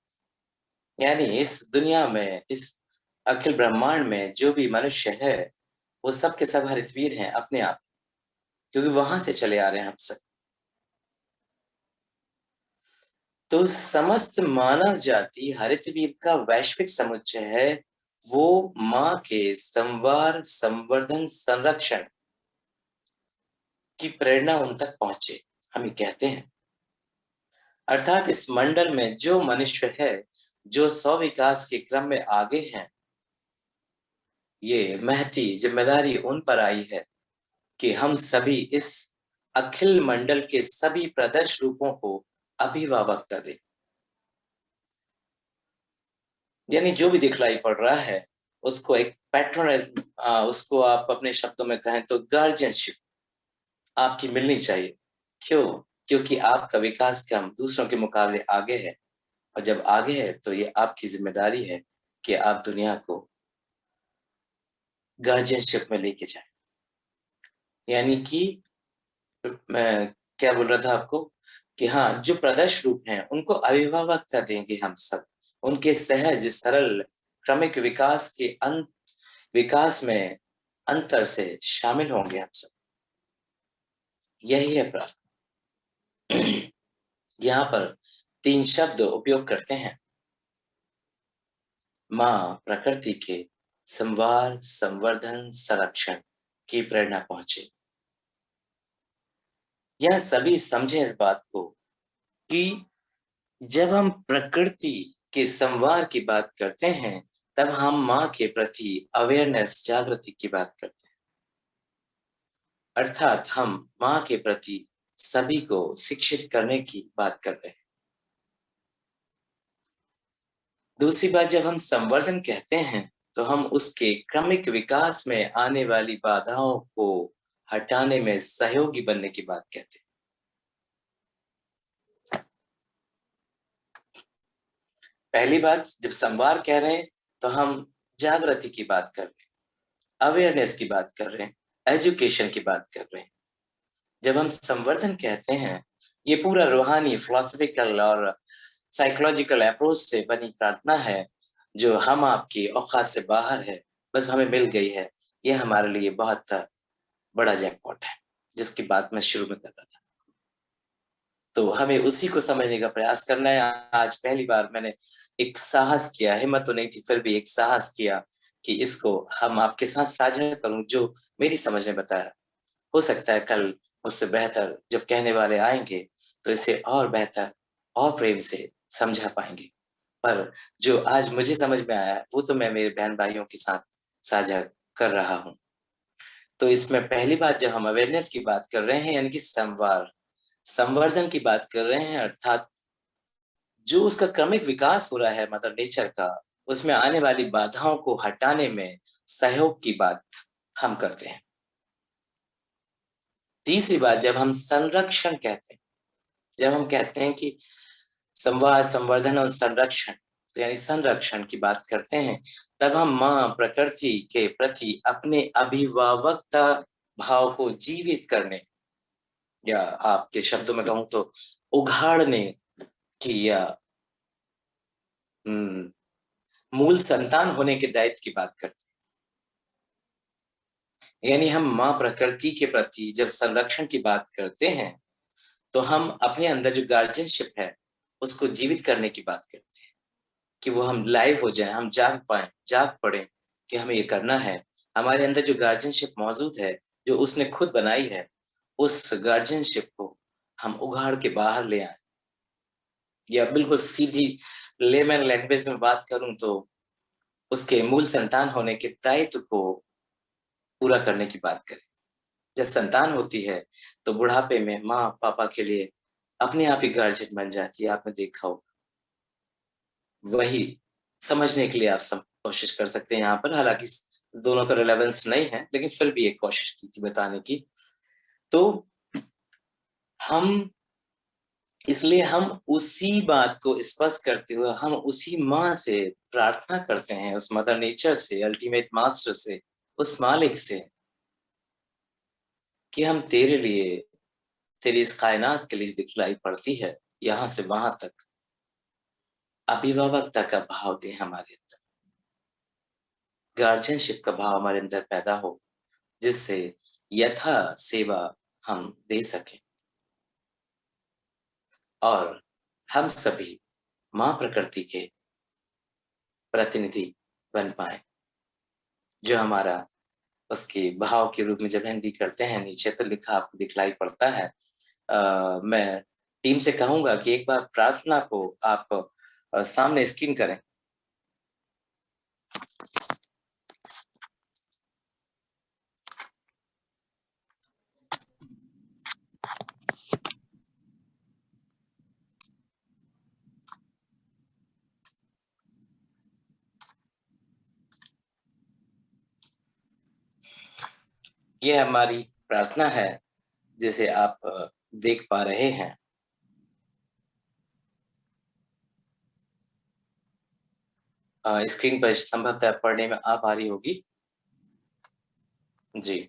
यानी इस दुनिया में, इस अखिल ब्रह्मांड में जो भी मनुष्य है, वो सब के सब हरितवीर हैं अपने आप, क्योंकि वहां से चले आ रहे हैं हम सब। तो समस्त मानव जाति हरितवीर का वैश्विक समुच्चय है। वो मां के संवार, संवर्धन, संरक्षण की प्रेरणा उन तक पहुंचे, हम ये कहते हैं। अर्थात इस मंडल में जो मनुष्य है, जो स्व-विकास के क्रम में आगे हैं, ये महती जिम्मेदारी उन पर आई है कि हम सभी इस अखिल मंडल के सभी प्रदर्श रूपों को अभिभावक कर दें। यानी जो भी दिखलाई पड़ रहा है उसको एक पैट्रोनाइज, उसको आप अपने शब्दों में कहें तो गार्जियनशिप आपकी मिलनी चाहिए। क्यों? क्योंकि आपका विकास क्रम दूसरों के मुकाबले आगे है, और जब आगे है तो ये आपकी जिम्मेदारी है कि आप दुनिया को गार्जियनशिप में लेके जाएं। यानी कि मैं क्या बोल रहा था आपको कि हाँ, जो प्रदर्श रूप हैं उनको अभिभावकता देंगे हम सब, उनके सहज सरल क्रमिक विकास में अंतर से शामिल होंगे हम सब। यही है प्रार्थना। यहाँ पर 3 शब्द उपयोग करते हैं, मां प्रकृति के संवार, संवर्धन, संरक्षण की प्रेरणा पहुंचे। यह सभी समझे इस बात को कि जब हम प्रकृति कि संवार की बात करते हैं, तब हम माँ के प्रति अवेयरनेस, जागृति की बात करते हैं। अर्थात हम माँ के प्रति सभी को शिक्षित करने की बात कर रहे हैं। दूसरी बात, जब हम संवर्धन कहते हैं तो हम उसके क्रमिक विकास में आने वाली बाधाओं को हटाने में सहयोगी बनने की बात कहते हैं। पहली बात, जब संवार कह रहे हैं तो हम जागृति की बात कर रहे हैं, अवेयरनेस की बात कर रहे हैं, एजुकेशन की बात कर रहे हैं। जब हम संवर्धन कहते हैं, ये पूरा रूहानी, फिलोसफिकल और साइकोलॉजिकल अप्रोच से बनी प्रार्थना है जो हम आपकी औकात से बाहर है, बस हमें मिल गई है। ये हमारे लिए बहुत बड़ा जैकपॉट है, जिसकी बात मैं शुरू में कर रहा था। तो हमें उसी को समझने का प्रयास करना है। आज पहली बार मैंने एक साहस किया, हिम्मत तो नहीं थी, फिर भी एक साहस किया कि इसको हम आपके साथ साझा करूं, जो मेरी समझ में बताया। हो सकता है कल मुझसे बेहतर जब कहने वाले आएंगे तो इसे और बेहतर और प्रेम से समझा पाएंगे, पर जो आज मुझे समझ में आया वो तो मैं मेरे बहन भाइयों के साथ साझा कर रहा हूं। तो इसमें पहली बात, जब हम अवेयरनेस की बात कर रहे हैं, यानी कि संवर्धन की बात कर रहे हैं, अर्थात जो उसका क्रमिक विकास हो रहा है मदर नेचर का, उसमें आने वाली बाधाओं को हटाने में सहयोग की बात हम करते हैं। तीसरी बात, जब हम संरक्षण कहते हैं, जब हम कहते हैं कि संवाद, संवर्धन और संरक्षण, तो यानी संरक्षण की बात करते हैं, तब हम माँ प्रकृति के प्रति अपने अभिभावकता भाव को जीवित करने, या आपके शब्दों में कहूं तो उघाड़ने की, या मूल संतान होने के दायित्व की बात करते हैं। यानी हम माँ प्रकृति के प्रति जब संरक्षण की बात करते हैं तो हम अपने अंदर जो गार्जियनशिप है उसको जीवित करने की बात करते हैं, कि वो हम लाइव हो जाए, हम जाग पाए, जाग पड़े कि हमें ये करना है। हमारे अंदर जो गार्जियनशिप मौजूद है, जो उसने खुद बनाई है, उस गार्जियनशिप को हम उघाड़ के बाहर ले आए, या बिल्कुल सीधी लेमन लैंग्वेज में बात करूं तो उसके मूल संतान होने के दायित्व को पूरा करने की बात करें। जब संतान होती है तो बुढ़ापे में माँ पापा के लिए अपने आप ही गार्जियन बन जाती है, आपने देखा हो। वही समझने के लिए आप सब कोशिश कर सकते हैं यहाँ पर, हालांकि दोनों का रिलेवेंस नहीं है, लेकिन फिर भी एक कोशिश की थी बताने की। तो हम इसलिए हम उसी बात को स्पष्ट करते हुए हम उसी माँ से प्रार्थना करते हैं, उस मदर नेचर से, अल्टीमेट मास्टर से, उस मालिक से, कि हम तेरे लिए, तेरी इस कायनात के लिए दिखलाई पड़ती है, यहाँ से वहां तक अभिभावकता का भाव दे हमारे अंदर, गार्जियनशिप का भाव हमारे अंदर पैदा हो, जिससे यथा सेवा हम दे सकें और हम सभी माँ प्रकृति के प्रतिनिधि बन पाए। जो हमारा उसके भाव के रूप में जब हिंदी करते हैं, नीचे तो लिखा आपको दिखलाई पड़ता है। मैं टीम से कहूंगा कि एक बार प्रार्थना को आप सामने स्क्रीन करें। ये हमारी प्रार्थना है, जिसे आप देख पा रहे हैं। स्क्रीन पर संभवतः पढ़ने में आ पा रही होगी जी।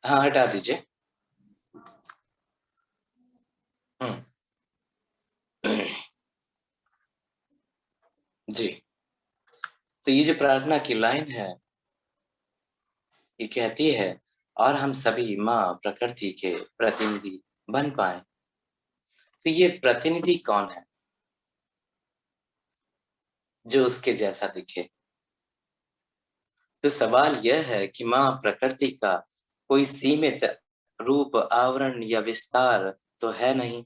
हाँ, हटा दीजिए। जी, तो ये जो प्रार्थना की लाइन है, ये कहती है, और हम सभी माँ प्रकृति के प्रतिनिधि बन पाए। तो ये प्रतिनिधि कौन है? जो उसके जैसा दिखे, तो सवाल यह है कि माँ प्रकृति का कोई सीमित रूप, आवरण या विस्तार तो है नहीं,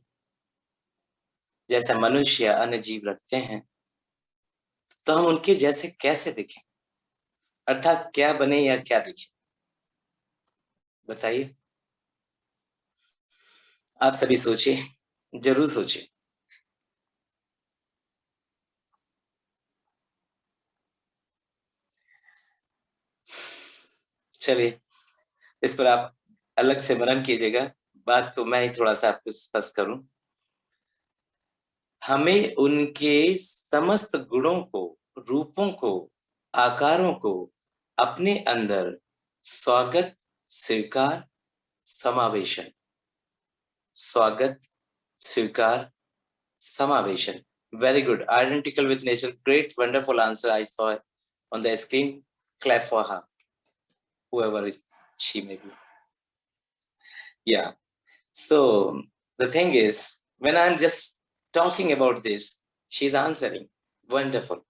जैसा मनुष्य या अन्य जीव रखते हैं। तो हम उनके जैसे कैसे दिखें, अर्थात क्या बने या क्या दिखे, बताइए। आप सभी सोचिए, जरूर सोचिए। चलिए, इस पर आप अलग से मनन कीजिएगा, बात को मैं ही थोड़ा सा आपको स्पष्ट करूं। हमें उनके समस्त गुणों को, रूपों को, आकारों को अपने अंदर स्वागत, स्वीकार, समावेशन, स्वागत, स्वीकार, समावेशन। Very good. Identical with nature. Great, wonderful answer I saw on the screen. Clap for her, whoever is she may be. Yeah. So the thing is, when I'm just talking about this, she's answering. Wonderful.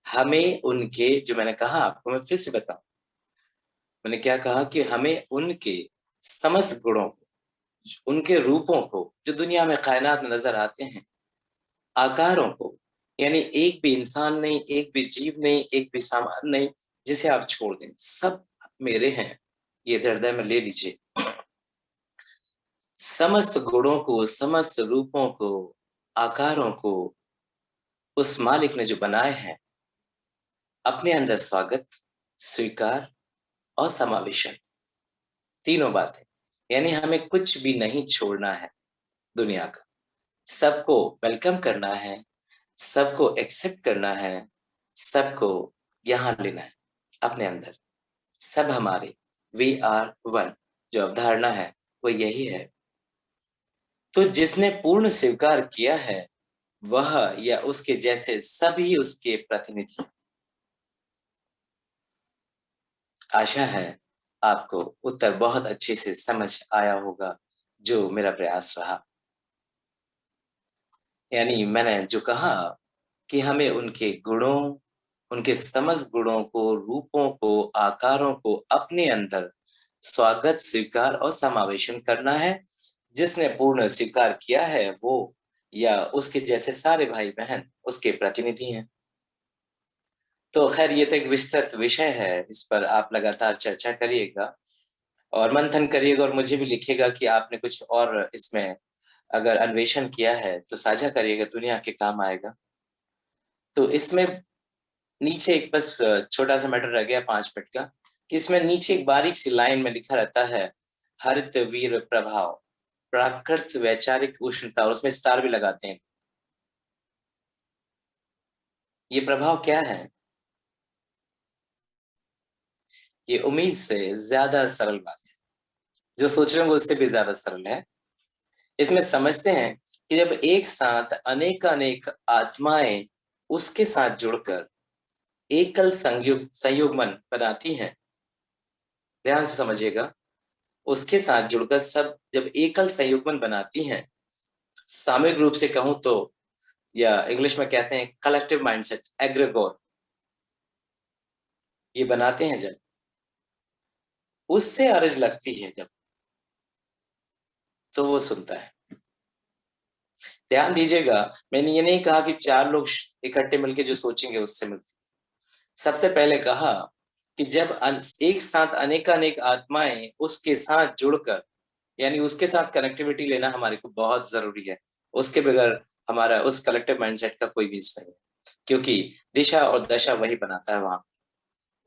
हमें उनके, जो मैंने कहा आपको, मैं फिर से बताऊं, मैंने क्या कहा कि हमें उनके समस्त गुणों को, उनके रूपों को जो दुनिया में कायनात में नजर आते हैं, आकारों को, यानी एक भी इंसान नहीं, एक भी जीव नहीं, एक भी सामान नहीं जिसे आप छोड़ दें, सब मेरे हैं, ये हृदय में ले लीजिए। समस्त गुणों को, समस्त रूपों को, आकारों को उस मालिक ने जो बनाए हैं, अपने अंदर स्वागत, स्वीकार और समावेशन, तीनों बातें। यानी हमें कुछ भी नहीं छोड़ना है दुनिया का, सबको वेलकम करना है, सबको एक्सेप्ट करना है, सबको यहां लेना है अपने अंदर। सब हमारे, वी आर वन, जो अवधारणा है वो यही है। तो जिसने पूर्ण स्वीकार किया है वह या उसके जैसे सभी उसके प्रतिनिधि। आशा है आपको उत्तर बहुत अच्छे से समझ आया होगा, जो मेरा प्रयास रहा। यानी मैंने जो कहा कि हमें उनके गुणों, उनके समस्त गुणों को, रूपों को, आकारों को अपने अंदर स्वागत, स्वीकार और समावेशन करना है। जिसने पूर्ण स्वीकार किया है वो या उसके जैसे सारे भाई बहन उसके प्रतिनिधि हैं। तो खैर, ये तो एक विस्तृत विषय है, इस पर आप लगातार चर्चा करिएगा और मंथन करिएगा, और मुझे भी लिखिएगा कि आपने कुछ और इसमें अगर अन्वेषण किया है तो साझा करिएगा, दुनिया के काम आएगा। तो इसमें नीचे एक बस छोटा सा मैटर रह गया 5 मिनट का, कि इसमें नीचे एक बारीक सी लाइन में लिखा रहता है हरित वीर प्रभाव, प्राकृत वैचारिक उष्णता, और उसमें स्टार भी लगाते हैं। ये प्रभाव क्या है? ये उम्मीद से ज्यादा सरल बात है, जो सोच रहे होंगे उससे भी ज्यादा सरल है। इसमें समझते हैं कि जब एक साथ अनेक आत्माएं उसके साथ जुड़कर एकल संयुग्मन बनाती हैं, ध्यान से समझिएगा, उसके साथ जुड़कर सब जब एकल संयुग्मन बनाती हैं, सामूहिक रूप से कहूं तो, या इंग्लिश में कहते हैं कलेक्टिव माइंडसेट, एग्रेगोर, ये बनाते हैं जब, उससे अरज लगती है जब, तो वो सुनता है। ध्यान दीजिएगा, मैंने ये नहीं कहा कि 4 लोग इकट्ठे मिलकर जो सोचेंगे उससे मिलती। सबसे पहले कहा कि जब एक साथ अनेक आत्माएं उसके साथ जुड़कर, यानी उसके साथ कनेक्टिविटी लेना हमारे को बहुत जरूरी है। उसके बगैर हमारा उस कलेक्टिव माइंडसेट का कोई बीज नहीं है, क्योंकि दिशा और दशा वही बनाता है वहां,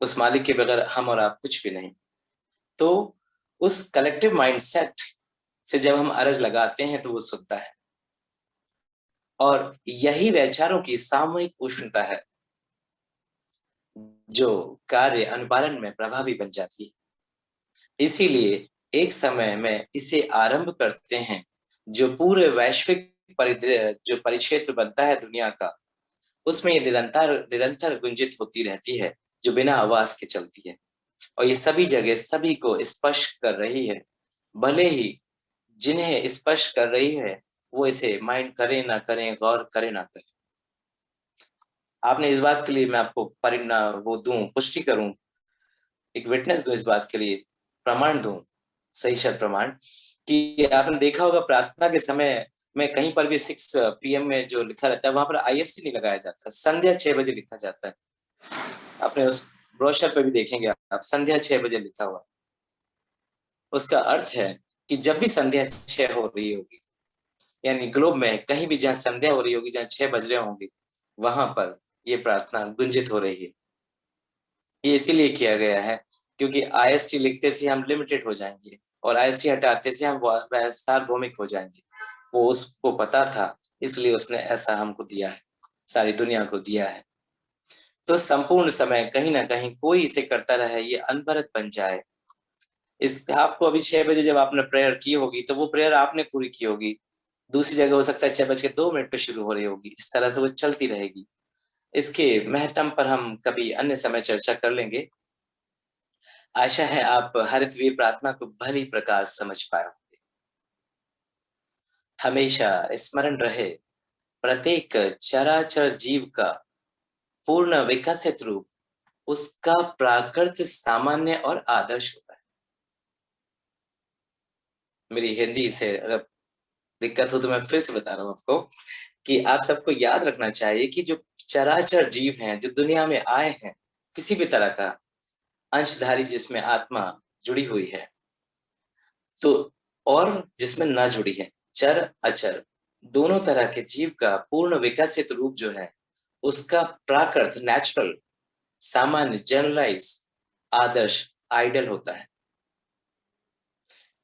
उस मालिक के बगैर हम और आप कुछ भी नहीं। तो उस कलेक्टिव माइंडसेट से जब हम अरज लगाते हैं तो वो सुनता है, और यही वैचारों की सामूहिक उष्णता है जो कार्य अनुपालन में प्रभावी बन जाती है। इसीलिए एक समय में इसे आरंभ करते हैं, जो पूरे वैश्विक जो परिक्षेत्र बनता है दुनिया का, उसमें ये निरंतर गुंजित होती रहती है, जो बिना आवाज के चलती है, और ये सभी जगह सभी को स्पर्श कर रही है, भले ही जिन्हें स्पर्श कर रही है वो इसे माइंड करें ना करें, गौर करें ना करें। आपने इस बात के लिए मैं आपको परिणाम वो दूं, पुष्टि करूं, एक विटनेस दूं इस बात के लिए, प्रमाण दूं, सही शब्द प्रमाण, कि आपने देखा होगा प्रार्थना के समय में कहीं पर भी 6 PM में जो लिखा रहता है वहां पर IST नहीं लगाया जाता, संध्या 6 बजे लिखा जाता है। आपने उस ब्रोशर पे भी देखेंगे आप, संध्या 6 बजे लिखा हुआ। उसका अर्थ है कि जब भी संध्या 6 हो रही होगी, यानी ग्लोब में कहीं भी जहाँ संध्या हो रही होगी, जहाँ 6 बज रहे होंगे, वहां पर ये प्रार्थना गुंजित हो रही है। ये इसीलिए किया गया है क्योंकि IST लिखते से हम लिमिटेड हो जाएंगे और IST हटाते से हम सार्वभौमिक हो जाएंगे। वो उसको पता था, इसलिए उसने ऐसा हमको दिया है, सारी दुनिया को दिया है। तो संपूर्ण समय कहीं ना कहीं कोई इसे करता रहे, ये अनवरत बन जाए। इस आपको अभी 6 बजे जब आपने प्रेयर की होगी तो वो प्रेयर आपने पूरी की होगी, दूसरी जगह हो सकता है 6:02 पे शुरू हो रही होगी, इस तरह से वो चलती रहेगी। इसके महत्व पर हम कभी अन्य समय चर्चा कर लेंगे। आशा है आप हरितवीर प्रार्थना को भली प्रकार समझ पाए होंगे। हमेशा स्मरण रहे, प्रत्येक चराचर जीव का पूर्ण विकसित रूप उसका प्राकृत सामान्य और आदर्श होता है। मेरी हिंदी से अगर दिक्कत हो तो मैं फिर से बता रहा हूं आपको कि आप सबको याद रखना चाहिए कि जो चराचर जीव हैं, जो दुनिया में आए हैं, किसी भी तरह का अंशधारी जिसमें आत्मा जुड़ी हुई है, तो और जिसमें ना जुड़ी है, चर अचर दोनों तरह के जीव का पूर्ण विकसित रूप जो है, उसका प्राकृत नेचुरल सामान्य जनरलाइज आदर्श आइडल होता है।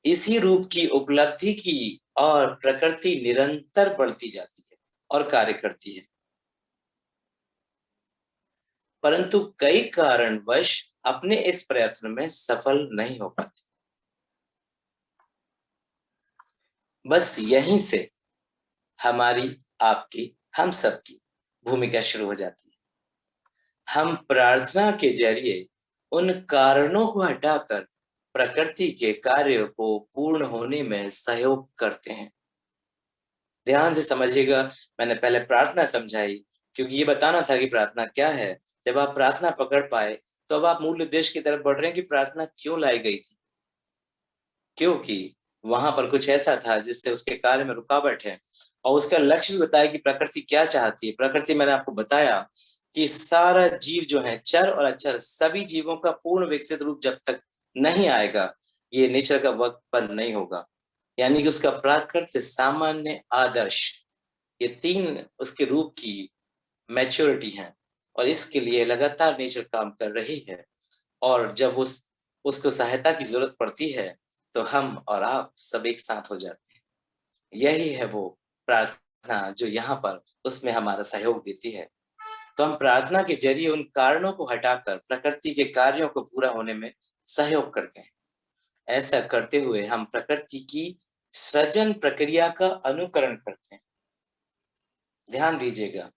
इसी रूप की उपलब्धि की और प्रकृति निरंतर बढ़ती जाती है और कार्य करती है, परंतु कई कारणवश अपने इस प्रयत्न में सफल नहीं हो पाती। बस यहीं से हमारी, आपकी, हम सबकी भूमिका शुरू हो जाती है। हम प्रार्थना के जरिए उन कारणों को हटाकर प्रकृति के कार्य को पूर्ण होने में सहयोग करते हैं। ध्यान से समझिएगा, मैंने पहले प्रार्थना समझाई क्योंकि ये बताना था कि प्रार्थना क्या है। जब आप प्रार्थना पकड़ पाए तो अब आप मूल उद्देश्य की तरफ बढ़ रहे हैं कि प्रार्थना क्यों लाई गई थी, क्योंकि वहां पर कुछ ऐसा था जिससे उसके कार्य में रुकावट है, और उसका लक्ष्य भी बताया कि प्रकृति क्या चाहती है। प्रकृति मैंने आपको बताया कि सारा जीव जो है, चर और अचर, सभी जीवों का पूर्ण विकसित रूप जब तक नहीं आएगा, ये नेचर का वर्क बंद नहीं होगा। यानी कि उसका प्राकृत सामान्य आदर्श, ये 3 उसके रूप की मैच्योरिटी है, और इसके लिए लगातार नेचर काम कर रही है। और जब उसको सहायता की जरूरत पड़ती है तो हम और आप सब एक साथ हो जाते हैं। यही है वो प्रार्थना जो यहाँ पर उसमें हमारा सहयोग देती है। तो हम प्रार्थना के जरिए उन कारणों को हटाकर प्रकृति के कार्यों को पूरा होने में सहयोग करते हैं। ऐसा करते हुए हम प्रकृति की सृजन प्रक्रिया का अनुकरण करते हैं। ध्यान दीजिएगा,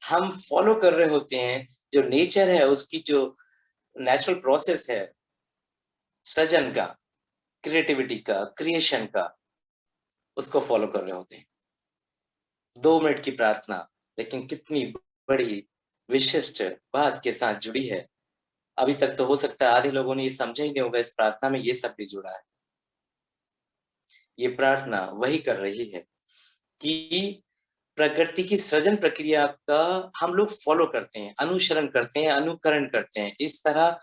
हम फॉलो कर रहे होते हैं जो नेचर है, उसकी जो नेचुरल प्रोसेस है सृजन का, क्रिएटिविटी का, क्रिएशन का, उसको फॉलो कर रहे होते हैं। 2 मिनट की प्रार्थना लेकिन कितनी बड़ी विशिष्ट बात के साथ जुड़ी है। अभी तक तो हो सकता है आधे लोगों ने ये समझा ही नहीं होगा, इस प्रार्थना में ये सब भी जुड़ा है। ये प्रार्थना वही कर रही है कि प्रकृति की सृजन प्रक्रिया का हम लोग फॉलो करते हैं, अनुसरण करते हैं, अनुकरण करते हैं। इस तरह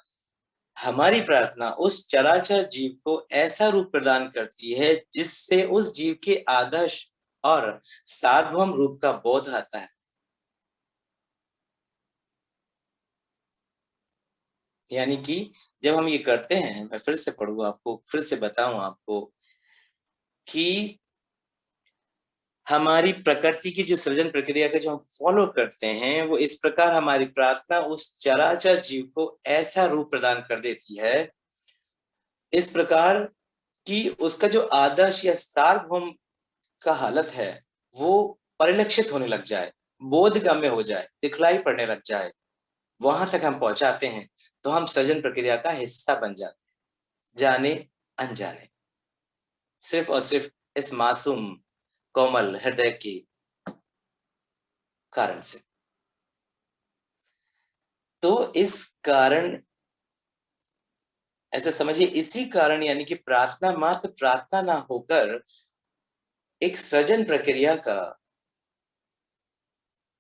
हमारी प्रार्थना उस चराचर जीव को ऐसा रूप प्रदान करती है जिससे उस जीव के आदर्श और सार्वभौम रूप का बोध आता है। यानी कि जब हम ये करते हैं, मैं फिर से पढ़ूंगा आपको, फिर से बताऊं आपको कि हमारी प्रकृति की जो सृजन प्रक्रिया का जो हम फॉलो करते हैं, वो इस प्रकार हमारी प्रार्थना उस चराचर जीव को ऐसा रूप प्रदान कर देती है, इस प्रकार कि उसका जो आदर्श या सार्वभौम का हालत है वो परिलक्षित होने लग जाए, बोधगम्य हो जाए, दिखलाई पड़ने लग जाए। वहां तक हम पहुंचाते हैं तो हम सृजन प्रक्रिया का हिस्सा बन जाते हैं, जाने अनजाने, सिर्फ और सिर्फ इस मासूम कोमल हृदय के कारण से। तो इस कारण ऐसा समझिए, इसी कारण यानी कि प्रार्थना मात्र प्रार्थना ना होकर एक सृजन प्रक्रिया का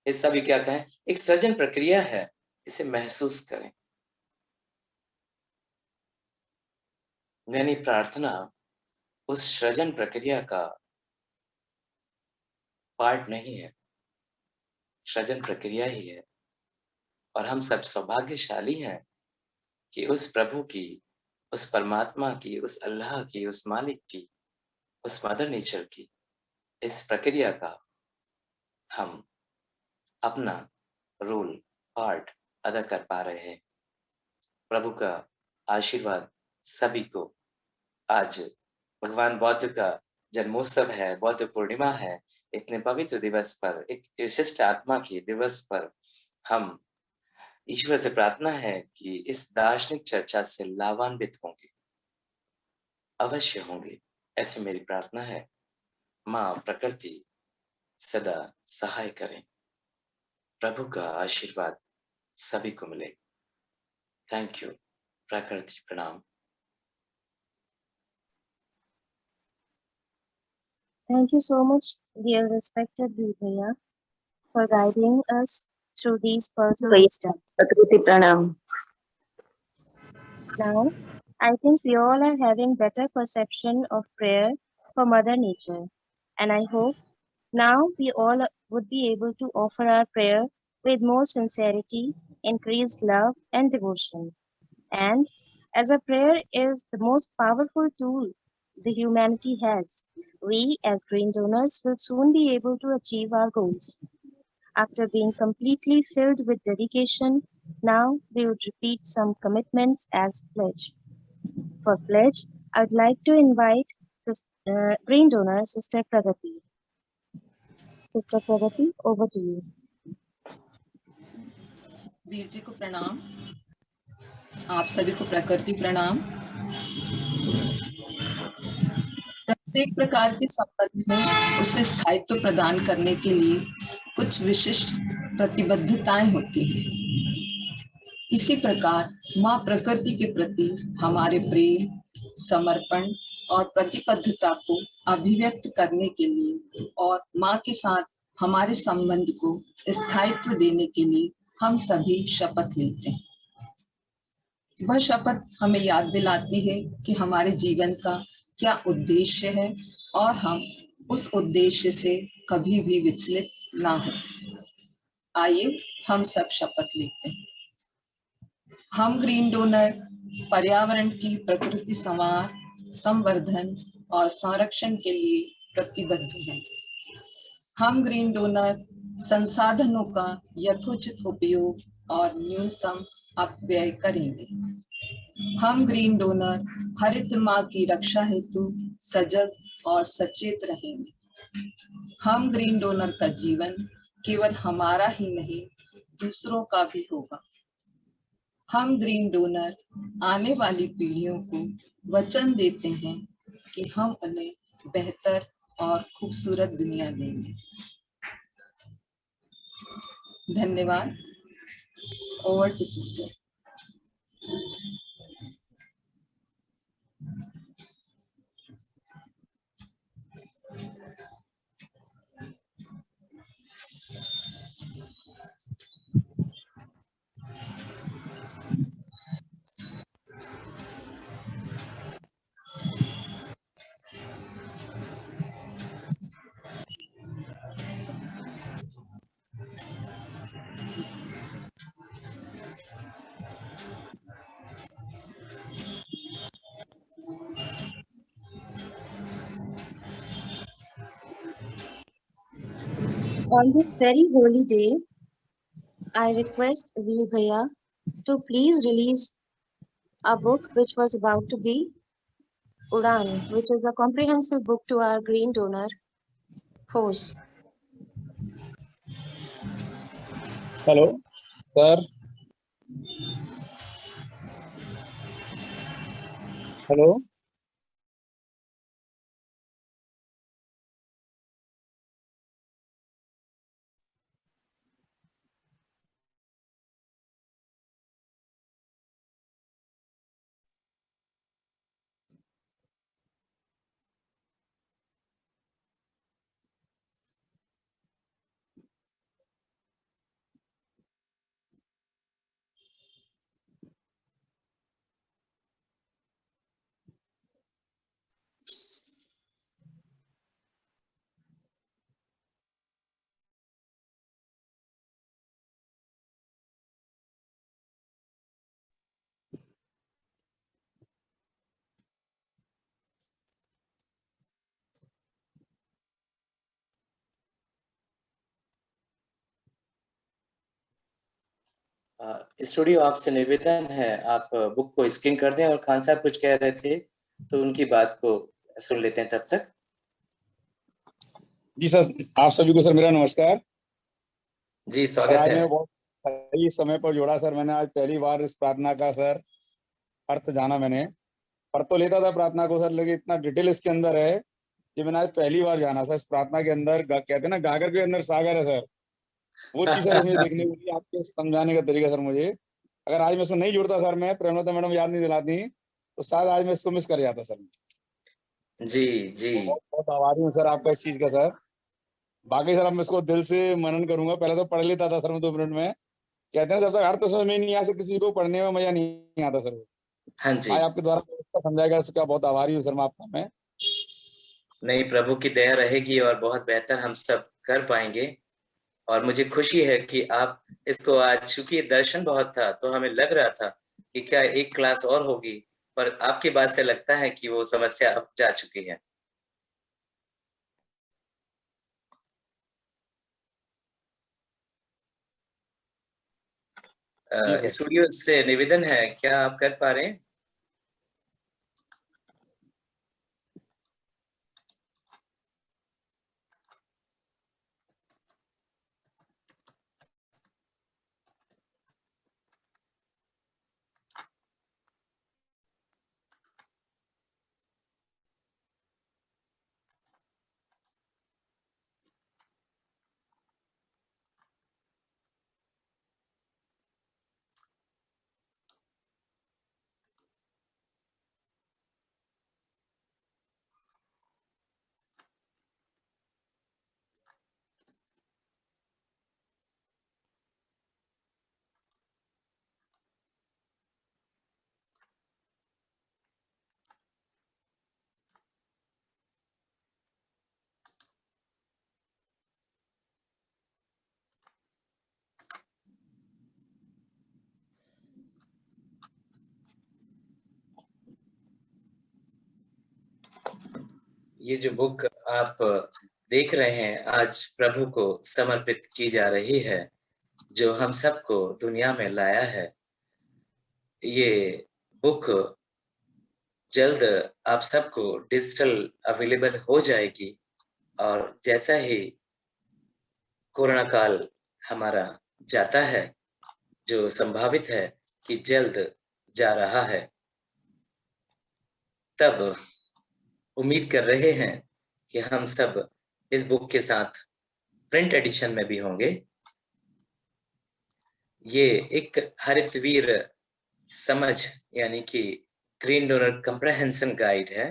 हिस्सा भी क्या कहें, एक सृजन प्रक्रिया है, इसे महसूस करें। यानी प्रार्थना उस सृजन प्रक्रिया का पार्ट नहीं है, सृजन प्रक्रिया ही है। और हम सब सौभाग्यशाली हैं कि उस प्रभु की, उस परमात्मा की, उस अल्लाह की, उस मालिक की, उस मदर नेचर की इस प्रक्रिया का हम अपना रोल, पार्ट अदा कर पा रहे हैं। प्रभु का आशीर्वाद सभी को। आज भगवान बौद्ध का जन्मोत्सव है, बौद्ध पूर्णिमा है। इतने पवित्र दिवस पर, एक विशिष्ट आत्मा के दिवस पर हम ईश्वर से प्रार्थना है कि इस दार्शनिक चर्चा से लाभान्वित होंगे, अवश्य होंगे, ऐसी मेरी प्रार्थना है। माँ प्रकृति सदा सहाय करें। प्रभु का आशीर्वाद सभी को मिले। Thank you. प्रकृति प्रणाम। Thank you so much, dear respected Vibhaya, for guiding us through these pearls of wisdom. प्रकृति प्रणाम। Now, I think we all are having better perception of prayer for Mother Nature, and I hope now we all would be able to offer our prayer with more sincerity, increased love and devotion. And as a prayer is the most powerful tool the humanity has, we as green donors will soon be able to achieve our goals. After being completely filled with dedication, now we would repeat some commitments as pledge. For pledge, I would like to invite green donor Sister Pragati. Sister Pragati, over to you. Veer ji को प्रणाम। आप सभी को प्रकृति प्रणाम। प्रत्येक प्रकार के संबंध में उसे स्थायित्व प्रदान करने के लिए कुछ विशिष्ट प्रतिबद्धताएं होती हैं। इसी प्रकार माँ प्रकृति के प्रति हमारे प्रेम, समर्पण और प्रतिबद्धता को अभिव्यक्त करने के लिए और माँ के साथ हमारे संबंध को स्थायित्व देने के लिए हम सभी शपथ लेते हैं। वह शपथ हमें याद दिलाती है कि हमारे जीवन का क्या उद्देश्य है और हम उस उद्देश्य से कभी भी विचलित ना हो। आइए हम सब शपथ लेते हैं। हम ग्रीन डोनर पर्यावरण की प्रकृति संवार, संवर्धन और संरक्षण के लिए प्रतिबद्ध हैं। हम ग्रीन डोनर संसाधनों का यथोचित उपयोग और न्यूनतम अपव्यय करेंगे। हम ग्रीन डोनर हरित माँ की रक्षा हेतु सजग और सचेत रहेंगे। हम ग्रीन डोनर का जीवन केवल हमारा ही नहीं, दूसरों का भी होगा। हम ग्रीन डोनर आने वाली पीढ़ियों को वचन देते हैं कि हम उन्हें बेहतर और खूबसूरत दुनिया देंगे। धन्यवाद। Over to sister. On this very holy day, I request Veer Bhaiya to please release a book which was about to be Udan, which is a comprehensive book to our green donor force. Hello, sir. Hello. Studio आपसे निवेदन है, आप book को screen कर दें। और खान साहब कुछ कह रहे थे तो उनकी बात को सुन लेते हैं तब तक। जी सर, आप सभी को सर मेरा नमस्कार। जी सर स्वागत आज है। मैं बहुत सही समय पर जोड़ा सर। मैंने आज पहली बार इस प्रार्थना का सर अर्थ जाना। मैंने पढ़ तो लेता था प्रार्थना को सर, लेकिन इतना डिटेल इसके अंदर है कि मैंने आज पहली बार जाना सर। इस प्रार्थना के अंदर कहते हैं ना, गागर के अंदर सागर है सर। वो चीज सर इसमें देखने को मिली, आपके समझाने का तरीका सर। मुझे अगर आज मैं इसको नहीं जुड़ता सर, मैं प्रेमलता मैडम याद नहीं दिलाती, तो शायद आज मैं इसको मिस कर जाता सर। जी जी बहुत बहुत आभारी हूँ सर आपका इस चीज का सर। बाकी सर अब मैं इसको दिल से मनन करूंगा। पहले तो पढ़ लेता था सर मैं 2 मिनट में। कहते हैं जब तक अर्थ समझ में नहीं आ सकता, किसी को पढ़ने में मजा नहीं आता सर। हाँ जी। आज आपके द्वारा समझाएगा, इसका बहुत आभारी हूँ सर मैं आपका। मैं नहीं, प्रभु की दया रहेगी और बहुत बेहतर हम सब कर पाएंगे। और मुझे खुशी है कि आप इसको आज, चूंकि दर्शन बहुत था तो हमें लग रहा था कि क्या एक क्लास और होगी, पर आपकी बात से लगता है कि वो समस्या अब जा चुकी है। जी सर। स्टूडियो से निवेदन है, क्या आप कर पा रहे हैं? ये जो बुक आप देख रहे हैं आज प्रभु को समर्पित की जा रही है, जो हम सबको दुनिया में लाया है। ये बुक जल्द आप सबको डिजिटल अवेलेबल हो जाएगी। और जैसा ही कोरोना काल हमारा जाता है, जो संभावित है कि जल्द जा रहा है, तब उम्मीद कर रहे हैं कि हम सब इस बुक के साथ प्रिंट एडिशन में भी होंगे। ये एक हरितवीर समझ यानी कि ग्रीन डोनर कंप्रहेंशन गाइड है।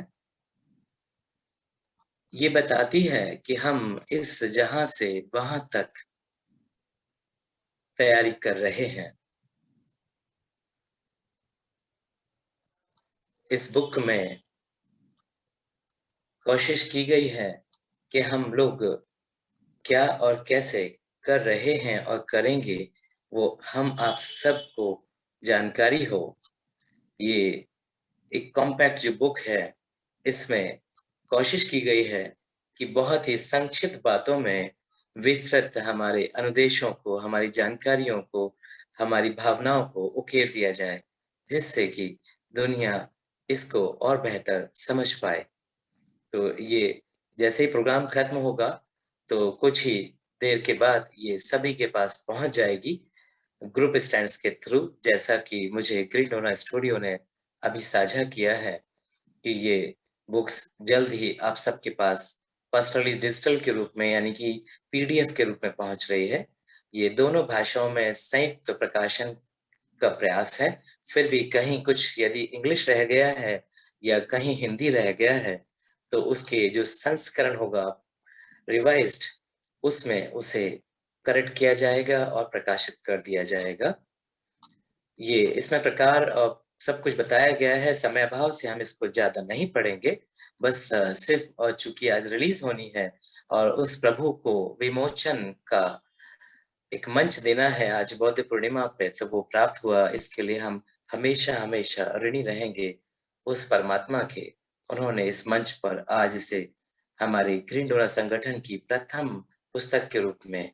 ये बताती है कि हम इस जहां से वहां तक तैयारी कर रहे हैं। इस बुक में कोशिश की गई है कि हम लोग क्या और कैसे कर रहे हैं और करेंगे, वो हम आप सबको जानकारी हो। ये एक कॉम्पैक्ट जो बुक है, इसमें कोशिश की गई है कि बहुत ही संक्षिप्त बातों में विस्तृत हमारे अनुदेशों को, हमारी जानकारियों को, हमारी भावनाओं को उकेर दिया जाए, जिससे कि दुनिया इसको और बेहतर समझ पाए। तो ये जैसे ही प्रोग्राम खत्म होगा तो कुछ ही देर के बाद ये सभी के पास पहुंच जाएगी ग्रुप स्टैंड्स के थ्रू। जैसा कि मुझे ग्रीन डोनर स्टूडियो ने अभी साझा किया है कि ये बुक्स जल्द ही आप सबके पास पर्सनली डिजिटल के रूप में यानी कि पीडीएफ के रूप में पहुंच रही है। ये दोनों भाषाओं में संयुक्त प्रकाशन का प्रयास है। फिर भी कहीं कुछ यदि इंग्लिश रह गया है या कहीं हिंदी रह गया है तो उसके जो संस्करण होगा रिवाइज्ड, उसमें उसे करेक्ट किया जाएगा और प्रकाशित कर दिया जाएगा। ये इसमें प्रकार सब कुछ बताया गया है। समय अभाव से हम इसको ज्यादा नहीं पढ़ेंगे, बस सिर्फ और चूंकि आज रिलीज होनी है और उस प्रभु को विमोचन का एक मंच देना है आज बौद्ध पूर्णिमा पे, तो वो प्राप्त हुआ, इसके लिए हम हमेशा हमेशा ऋणी रहेंगे उस परमात्मा के। उन्होंने इस मंच पर आज इसे हमारे ग्रीन डोनर संगठन की प्रथम पुस्तक के रूप में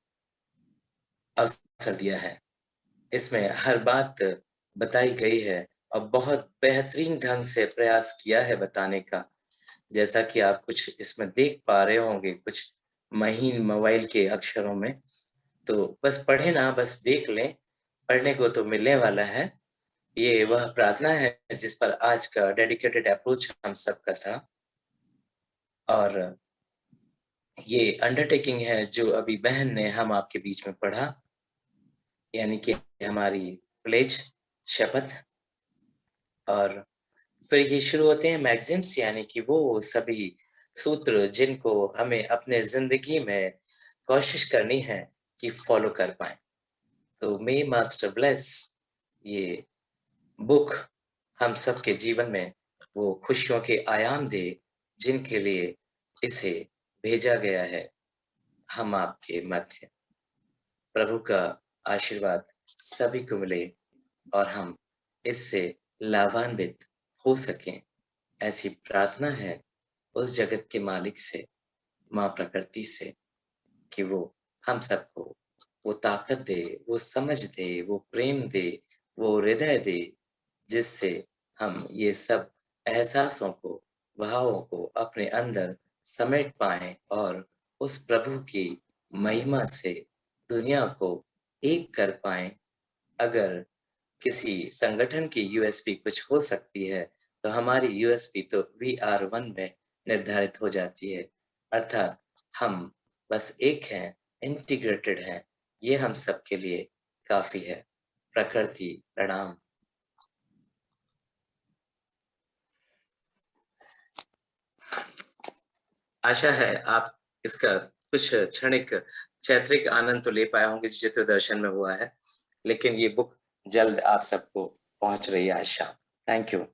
अवसर दिया है। इसमें हर बात बताई गई है और बहुत बेहतरीन ढंग से प्रयास किया है बताने का। जैसा कि आप कुछ इसमें देख पा रहे होंगे कुछ महीन मोबाइल के अक्षरों में, तो बस पढ़े ना, बस देख लें, पढ़ने को तो मिलने वाला है। ये वह प्रार्थना है जिस पर आज का डेडिकेटेड अप्रोच हम सबका था, और ये अंडरटेकिंग है जो अभी बहन ने हम आपके बीच में पढ़ा, यानी कि हमारी प्लेज, शपथ। और फिर ये शुरू होते हैं मैग्जिम्स, यानी कि वो सभी सूत्र जिनको हमें अपने जिंदगी में कोशिश करनी है कि फॉलो कर पाए। तो मे मास्टर ब्लेस ये बुक हम सबके जीवन में वो खुशियों के आयाम दे जिनके लिए इसे भेजा गया है हम आपके मध्य। प्रभु का आशीर्वाद सभी को मिले और हम इससे लाभान्वित हो सकें, ऐसी प्रार्थना है उस जगत के मालिक से, माँ प्रकृति से, कि वो हम सबको वो ताकत दे, वो समझ दे, वो प्रेम दे, वो हृदय दे, जिससे हम ये सब एहसासों को, भावों को अपने अंदर समेट पाएं और उस प्रभु की महिमा से दुनिया को एक कर पाएं। अगर किसी संगठन की यूएसपी कुछ हो सकती है तो हमारी यूएसपी तो VR1 में निर्धारित हो जाती है, अर्थात हम बस एक हैं, इंटीग्रेटेड हैं। ये हम सबके लिए काफी है। प्रकृति प्रणाम। आशा है आप इसका कुछ क्षणिक चैत्रिक आनंद तो ले पाए होंगे जो चित्र दर्शन में हुआ है, लेकिन ये बुक जल्द आप सबको पहुंच रही है आशा। Thank you.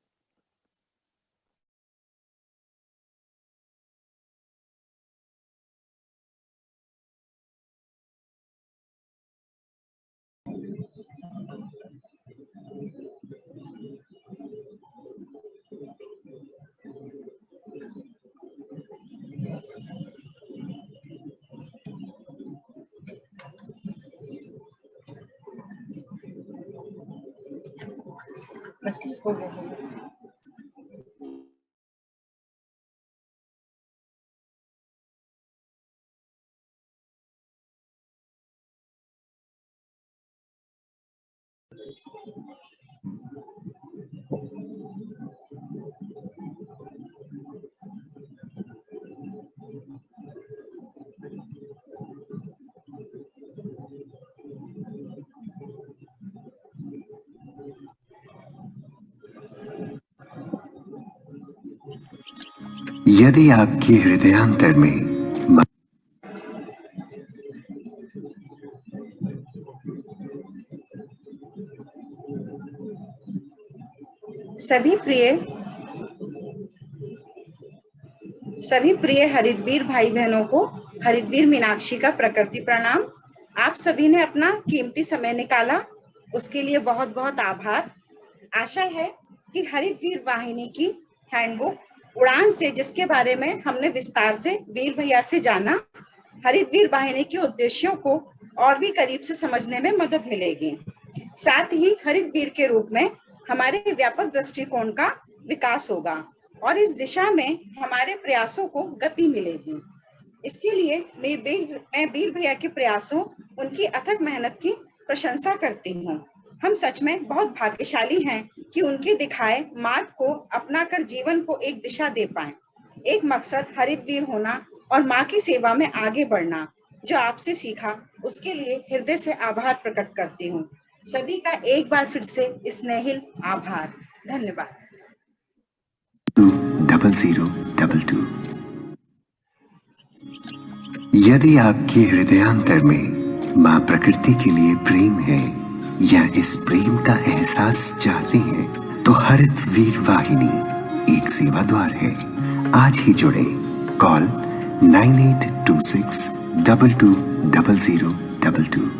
बस किसको बोलूं? यदि आपके हृदयांतर में सभी प्रिय हरितवीर भाई बहनों को हरितवीर मीनाक्षी का प्रकृति प्रणाम। आप सभी ने अपना कीमती समय निकाला, उसके लिए बहुत बहुत आभार। आशा है कि हरितवीर वाहिनी की हैंडबुक उड़ान से, जिसके बारे में हमने विस्तार से वीर भैया से जाना, हरितवीर वाहिनी के उद्देश्यों को और भी करीब से समझने में मदद मिलेगी। साथ ही हरितवीर के रूप में हमारे व्यापक दृष्टिकोण का विकास होगा और इस दिशा में हमारे प्रयासों को गति मिलेगी। इसके लिए मैं वीर भैया के प्रयासों, उनकी अथक मेहनत की प्रशंसा करती हूँ। हम सच में बहुत भाग्यशाली हैं कि उनके दिखाए मार्ग को अपनाकर जीवन को एक दिशा दे पाएं। एक मकसद हरितवीर होना और माँ की सेवा में आगे बढ़ना। जो आपसे सीखा उसके लिए हृदय से आभार प्रकट करती हूँ। सभी का एक बार फिर से स्नेहिल आभार। धन्यवाद। 0022। यदि आपके हृदयांतर में माँ प्रकृति के लिए प्रेम है या इस प्रेम का एहसास चाहते हैं तो हरितवीर वाहिनी एक सेवा द्वार है। आज ही जुड़े। कॉल 9826 220022।